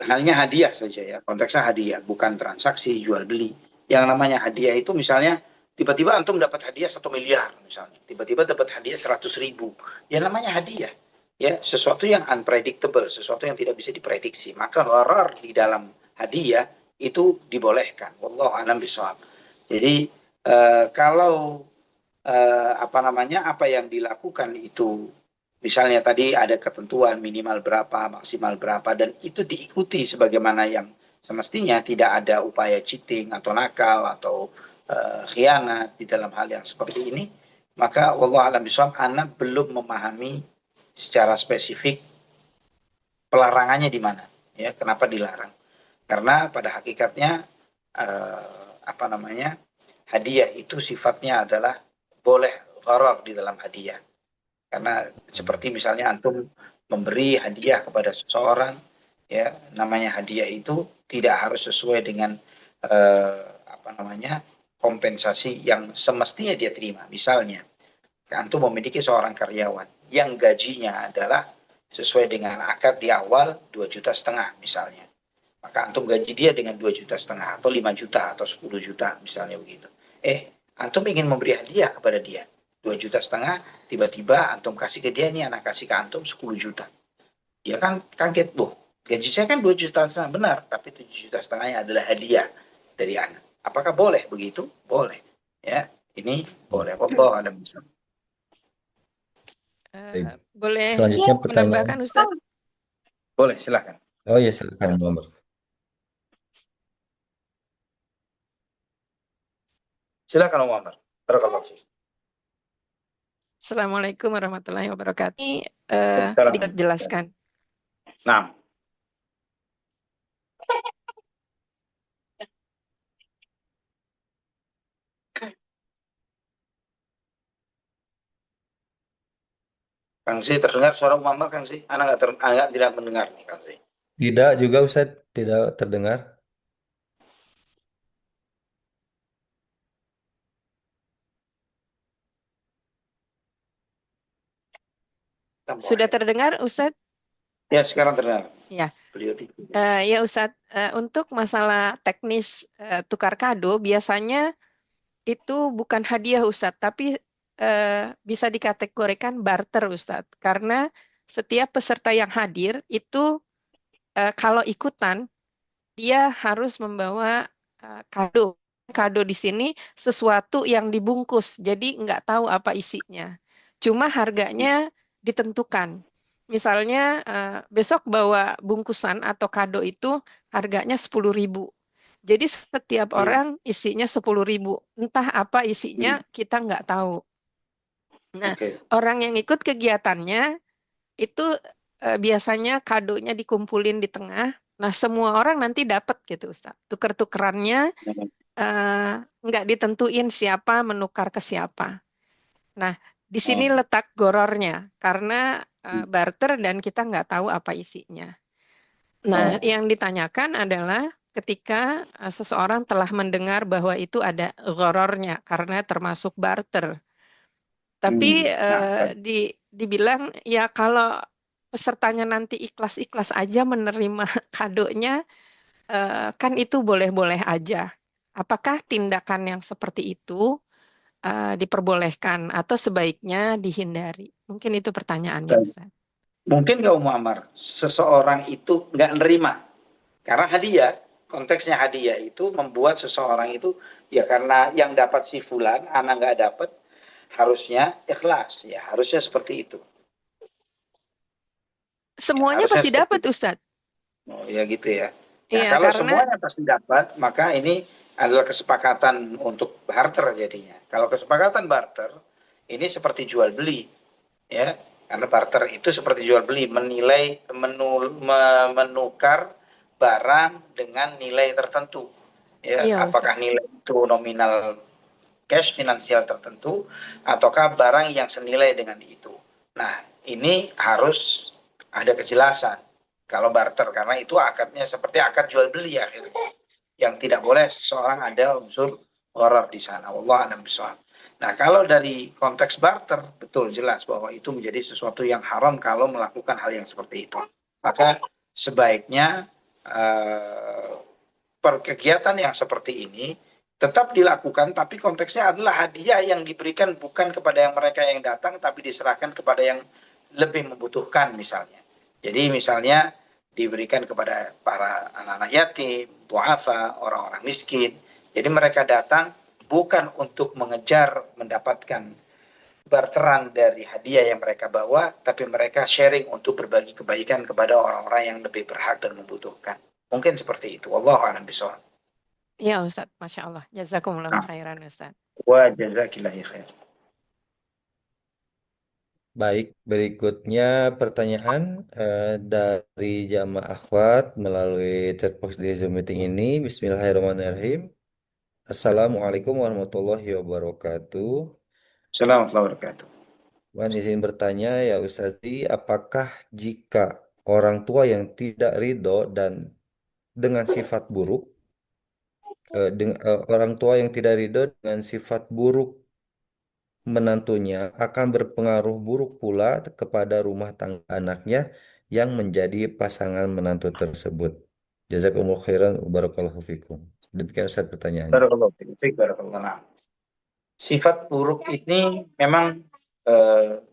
hanya hadiah saja ya, konteksnya hadiah, bukan transaksi jual beli. Yang namanya hadiah itu misalnya tiba-tiba antum dapat hadiah 1 miliar misalnya, tiba-tiba dapat hadiah 100.000, ya namanya hadiah. Ya, sesuatu yang unpredictable, sesuatu yang tidak bisa diprediksi. Maka gharar di dalam hadiah itu dibolehkan. Wallahu a'lam bishawab. Jadi kalau apa namanya apa yang dilakukan itu misalnya tadi ada ketentuan minimal berapa maksimal berapa dan itu diikuti sebagaimana yang semestinya tidak ada upaya cheating atau nakal atau khianat di dalam hal yang seperti ini maka wallahu a'lam bishawab anak belum memahami secara spesifik pelarangannya di mana ya kenapa dilarang karena pada hakikatnya apa namanya hadiah itu sifatnya adalah boleh gharar di dalam hadiah. Karena seperti misalnya antum memberi hadiah kepada seseorang, ya namanya hadiah itu tidak harus sesuai dengan apa namanya kompensasi yang semestinya dia terima. Misalnya, antum memiliki seorang karyawan yang gajinya adalah sesuai dengan akad di awal 2,5 juta misalnya. Maka antum gaji dia dengan 2,5 juta atau 5 juta atau 10 juta misalnya begitu. Antum ingin memberi hadiah kepada dia 2,5 juta, tiba-tiba antum kasih ke dia, nih anak kasih ke antum 10 juta. Dia kan kaget, loh gaji saya kan 2,5 juta, benar, tapi 7,5 juta adalah hadiah dari anak. Apakah boleh begitu? Boleh. Ya, ini boleh. Allah alam bisa. Baik. Boleh Selanjutnya pertanyaan. menambahkan Ustaz? Boleh, silakan. Oh ya silakan nomor. Silakan Muhammad. Barakallahu fiik. Assalamualaikum warahmatullahi wabarakatuh. Ini Waalaikumsalam. sedikit jelaskan. Nah, Kang Z terdengar suara Muhammad Kang Z? Anak tidak mendengar nih Kang Z. Tidak juga Ustaz tidak terdengar. Sudah terdengar Ustaz? Ya, sekarang terdengar. Ya. Beliau tidak. Ya Ustadz, untuk masalah teknis tukar kado biasanya itu bukan hadiah Ustadz, tapi bisa dikategorikan barter Ustadz. Karena setiap peserta yang hadir itu kalau ikutan dia harus membawa kado. Kado di sini sesuatu yang dibungkus, jadi nggak tahu apa isinya. Cuma harganya ditentukan. Misalnya besok bawa bungkusan atau kado itu harganya 10.000. Jadi setiap orang isinya 10.000. Entah apa isinya kita nggak tahu. Nah, Oke. orang yang ikut kegiatannya itu biasanya kadonya dikumpulin di tengah. Nah, semua orang nanti dapat gitu, Ustaz. Tuker-tukerannya nggak ditentuin siapa menukar ke siapa. Nah, di sini Oh. letak gorornya karena barter dan kita nggak tahu apa isinya. Nah, Oh. yang ditanyakan adalah ketika seseorang telah mendengar bahwa itu ada gorornya karena termasuk barter. Tapi Nah, dibilang ya kalau pesertanya nanti ikhlas-ikhlas aja menerima kadonya, kan itu boleh-boleh aja. Apakah tindakan yang seperti itu diperbolehkan atau sebaiknya dihindari? Mungkin itu pertanyaannya, baik. Ustaz. Mungkin nggak Muammar, seseorang itu nggak nerima karena hadiah. Konteksnya hadiah itu membuat seseorang itu ya karena yang dapat si fulan, anak nggak dapat, harusnya ikhlas ya, harusnya seperti itu. Ya, Semuanya harusnya pasti seperti dapat, itu. Ustaz. Oh ya gitu ya. Nah, Iya, kalau karena semuanya pasti dapat, maka ini adalah kesepakatan untuk barter jadinya. Kalau kesepakatan barter, ini seperti jual beli, ya. Karena barter itu seperti jual beli, menukar barang dengan nilai tertentu. Ya, iya, Ustaz. apakah nilai itu nominal cash finansial tertentu ataukah barang yang senilai dengan itu. Nah, ini harus ada kejelasan kalau barter karena itu akadnya seperti akad jual beli akhirnya. Yang tidak boleh seseorang ada unsur gharar di sana. Allah a'lam bishawab. Nah, kalau dari konteks barter betul jelas bahwa itu menjadi sesuatu yang haram kalau melakukan hal yang seperti itu. Maka sebaiknya kegiatan yang seperti ini tetap dilakukan, tapi konteksnya adalah hadiah yang diberikan bukan kepada yang mereka yang datang, tapi diserahkan kepada yang lebih membutuhkan misalnya. Jadi misalnya diberikan kepada para anak-anak yatim, duafa, orang-orang miskin. Jadi mereka datang bukan untuk mengejar mendapatkan barteran dari hadiah yang mereka bawa, tapi mereka sharing untuk berbagi kebaikan kepada orang-orang yang lebih berhak dan membutuhkan. Mungkin seperti itu. Wallahu a'lam bishawab. Iya, Ustaz. Masya Allah. Jazakumullah Nah, khairan, Ustaz. wa jazakillahi khair. Baik, berikutnya pertanyaan dari jamaah akhwat melalui chat box di Zoom meeting ini. Bismillahirrahmanirrahim. Assalamualaikum warahmatullahi wabarakatuh. Assalamualaikum warahmatullahi wabarakatuh. Wan izin bertanya ya Ustazi, apakah jika orang tua yang tidak ridho dan dengan sifat buruk, orang tua yang tidak ridho dengan sifat buruk menantunya akan berpengaruh buruk pula kepada rumah tangga anaknya yang menjadi pasangan menantu tersebut. Jazakumullah khairan wa barakallahu fikum. Demikian Ustaz pertanyaannya. Barakallahu fiik, barakallahu. Nah, sifat buruk ini memang eh,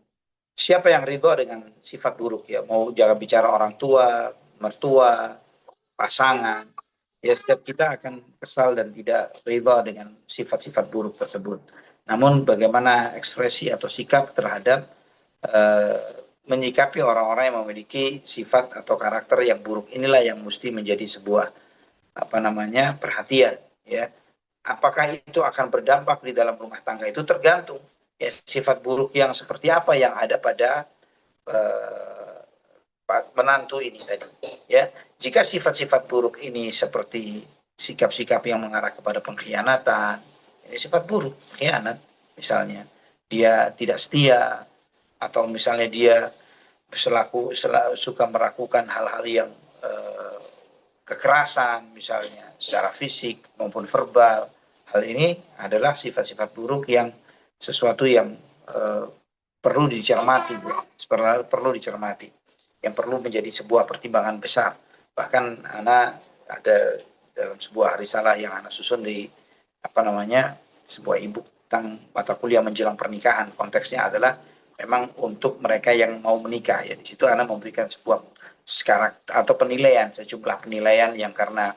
siapa yang ridho dengan sifat buruk ya, mau jangan bicara orang tua, mertua, pasangan, ya setiap kita akan kesal dan tidak ridho dengan sifat-sifat buruk tersebut. Namun bagaimana ekspresi atau sikap terhadap menyikapi orang-orang yang memiliki sifat atau karakter yang buruk inilah yang mesti menjadi sebuah perhatian ya. Apakah itu akan berdampak di dalam rumah tangga itu tergantung ya sifat buruk yang seperti apa yang ada pada menantu ini tadi ya. Jika sifat-sifat buruk ini seperti sikap-sikap yang mengarah kepada pengkhianatan, ini sifat buruk, khianat misalnya, dia tidak setia atau misalnya dia suka melakukan hal-hal yang kekerasan misalnya secara fisik maupun verbal. Hal ini adalah sifat-sifat buruk yang sesuatu yang perlu dicermati, perlu dicermati, yang perlu menjadi sebuah pertimbangan besar. Bahkan anak ada dalam sebuah risalah yang anak susun di sebuah e-book tentang mata kuliah menjelang pernikahan. Konteksnya adalah memang untuk mereka yang mau menikah ya. Di situ anak memberikan sebuah atau penilaian, sejumlah penilaian yang karena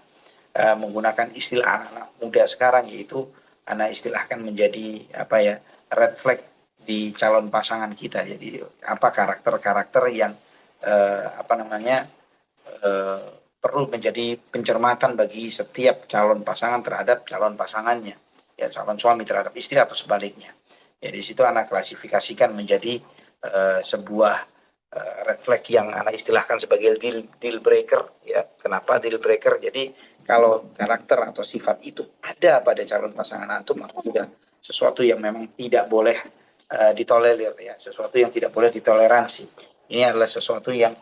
menggunakan istilah anak-anak muda sekarang, yaitu anak istilahkan menjadi red flag di calon pasangan kita. Jadi apa karakter-karakter yang perlu menjadi pencermatan bagi setiap calon pasangan terhadap calon pasangannya, ya calon suami terhadap istri atau sebaliknya. Ya di situ anak klasifikasikan menjadi sebuah red flag yang anak istilahkan sebagai deal breaker. Ya, kenapa deal breaker? Jadi kalau karakter atau sifat itu ada pada calon pasangan antum, maka sudah sesuatu yang memang tidak boleh ditolerir, ya, sesuatu yang tidak boleh ditoleransi. Ini adalah sesuatu yang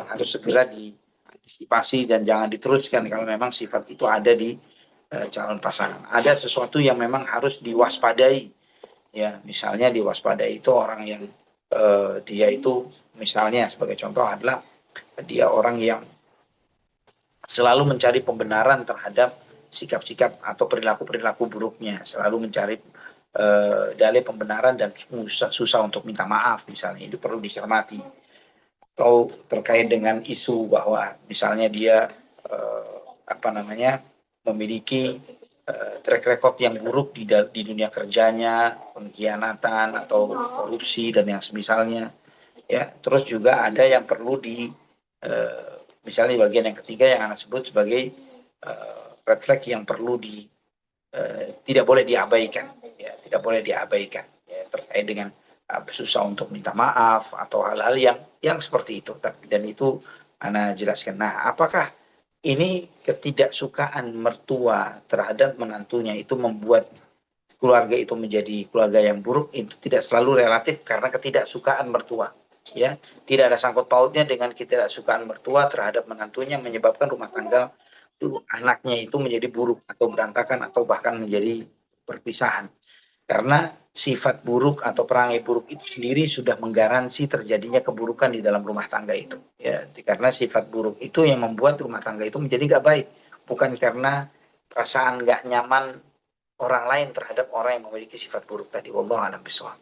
harus segera diantisipasi dan jangan diteruskan kalau memang sifat itu ada di calon pasangan. Ada sesuatu yang memang harus diwaspadai, ya, misalnya diwaspadai itu orang yang dia itu misalnya sebagai contoh adalah dia orang yang selalu mencari pembenaran terhadap sikap-sikap atau perilaku-perilaku buruknya, selalu mencari dalih pembenaran dan susah untuk minta maaf, misalnya itu perlu dicermati. Atau terkait dengan isu bahwa misalnya dia memiliki track record yang buruk di dunia kerjanya, pengkhianatan atau korupsi dan yang semisalnya, ya. Terus juga ada yang perlu misalnya di bagian yang ketiga yang anak sebut sebagai red flag yang perlu tidak boleh diabaikan, ya, tidak boleh diabaikan, ya, terkait dengan susah untuk minta maaf atau hal-hal yang seperti itu. Dan itu anak jelaskan. Nah, apakah ini ketidaksukaan mertua terhadap menantunya itu membuat keluarga itu menjadi keluarga yang buruk? Itu tidak selalu relatif karena ketidaksukaan mertua, ya. Tidak ada sangkut pautnya dengan ketidaksukaan mertua terhadap menantunya menyebabkan rumah tangga anaknya itu menjadi buruk atau berantakan atau bahkan menjadi perpisahan. Karena sifat buruk atau perangai buruk itu sendiri sudah menggaransi terjadinya keburukan di dalam rumah tangga itu. Ya, karena sifat buruk itu yang membuat rumah tangga itu menjadi nggak baik, bukan karena perasaan nggak nyaman orang lain terhadap orang yang memiliki sifat buruk tadi. Wallahu a'lam bishawab.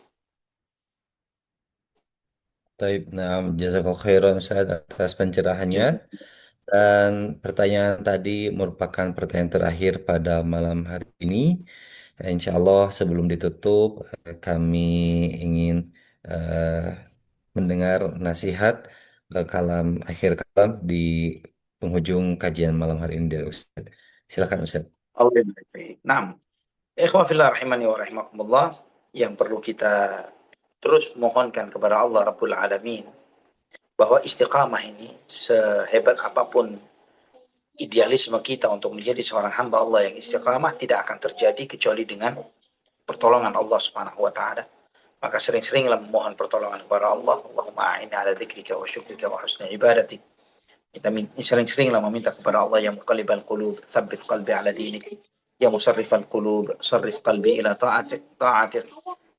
Taib, nah, jazakallahu khairan Ustaz atas pencerahannya. Dan pertanyaan tadi merupakan pertanyaan terakhir pada malam hari ini. Insya Allah sebelum ditutup, kami ingin eh, mendengar nasihat akhir kalam di penghujung kajian malam hari ini dari Ustaz. Silakan Ustaz. Nah, ikhwan fillah rahimani wa rahimakumullah, yang perlu kita terus mohonkan kepada Allah Rabbul Alamin bahwa istiqamah ini sehebat apapun idealisme kita untuk menjadi seorang hamba Allah yang istiqamah tidak akan terjadi kecuali dengan pertolongan Allah Subhanahu wa taala. Maka sering-seringlah memohon pertolongan kepada Allah. Allahumma a'inna ala dzikrika wa syukrika wa husni ibadatik. Kita sering-seringlah meminta kepada Allah yang muqallibal qulub, tsabbit qalbi ala dinik. Ya musarrifal qulub, sarrif qalbi ila ta'atik.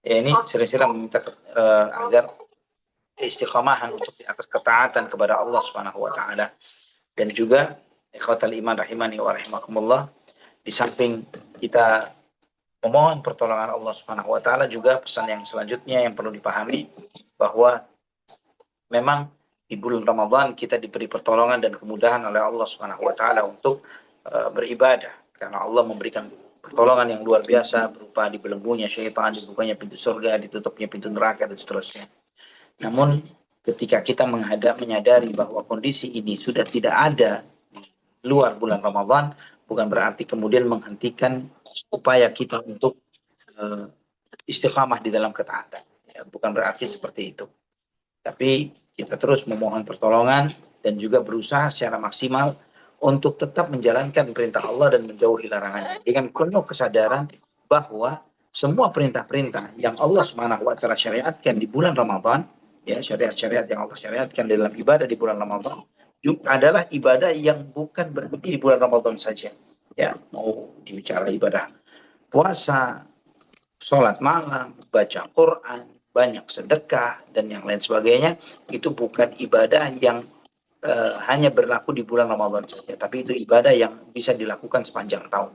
Ya, ini sering-sering meminta agar keistiqamahan untuk di atas ketaatan kepada Allah Subhanahu wa taala. Dan juga ikhwatal iman rahimani wa rahimakumullah, di samping kita memohon pertolongan Allah Subhanahu wa taala, juga pesan yang selanjutnya yang perlu dipahami bahwa memang di bulan Ramadan kita diberi pertolongan dan kemudahan oleh Allah Subhanahu wa taala untuk beribadah, karena Allah memberikan pertolongan yang luar biasa berupa dibelenggunya syaitan, dibukanya pintu surga, ditutupnya pintu neraka dan seterusnya. Namun ketika kita menyadari bahwa kondisi ini sudah tidak ada di luar bulan Ramadan, bukan berarti kemudian menghentikan upaya kita untuk istiqamah di dalam ketaatan. Ya, bukan berarti seperti itu. Tapi kita terus memohon pertolongan dan juga berusaha secara maksimal untuk tetap menjalankan perintah Allah dan menjauhi larangannya dengan penuh kesadaran bahwa semua perintah-perintah yang Allah Subhanahu wa taala syariatkan di bulan Ramadan, ya, syariat-syariat yang Allah syariatkan dalam ibadah di bulan Ramadan juga adalah ibadah yang bukan berhenti di bulan Ramadan saja. Ya, mau dibicara ibadah puasa, sholat malam, baca Quran, banyak sedekah dan yang lain sebagainya, itu bukan ibadah yang hanya berlaku di bulan Ramadan saja, tapi itu ibadah yang bisa dilakukan sepanjang tahun.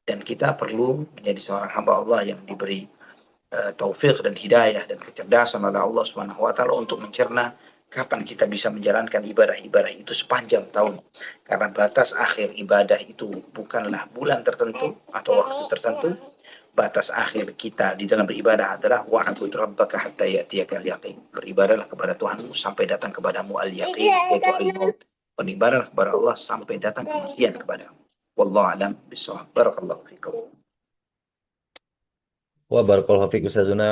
Dan kita perlu menjadi seorang hamba Allah yang diberi taufik dan hidayah dan kecerdasan oleh Allah Subhanahu wa taala untuk mencerna kapan kita bisa menjalankan ibadah-ibadah itu sepanjang tahun. Karena batas akhir ibadah itu bukanlah bulan tertentu atau waktu tertentu. Batas akhir kita di dalam beribadah adalah wa'bud rabbaka hatta ya'tiyakal yaqin. Beribadahlah kepada Tuhanmu sampai datang kepadamu al-yaqin, yaitu al-maut. Beribadahlah kepada Allah sampai datang kematian kepadamu. Wallahu a'lam bishawab. Barakallahu fikum. Wah, barakallahu fiik Ustazuna.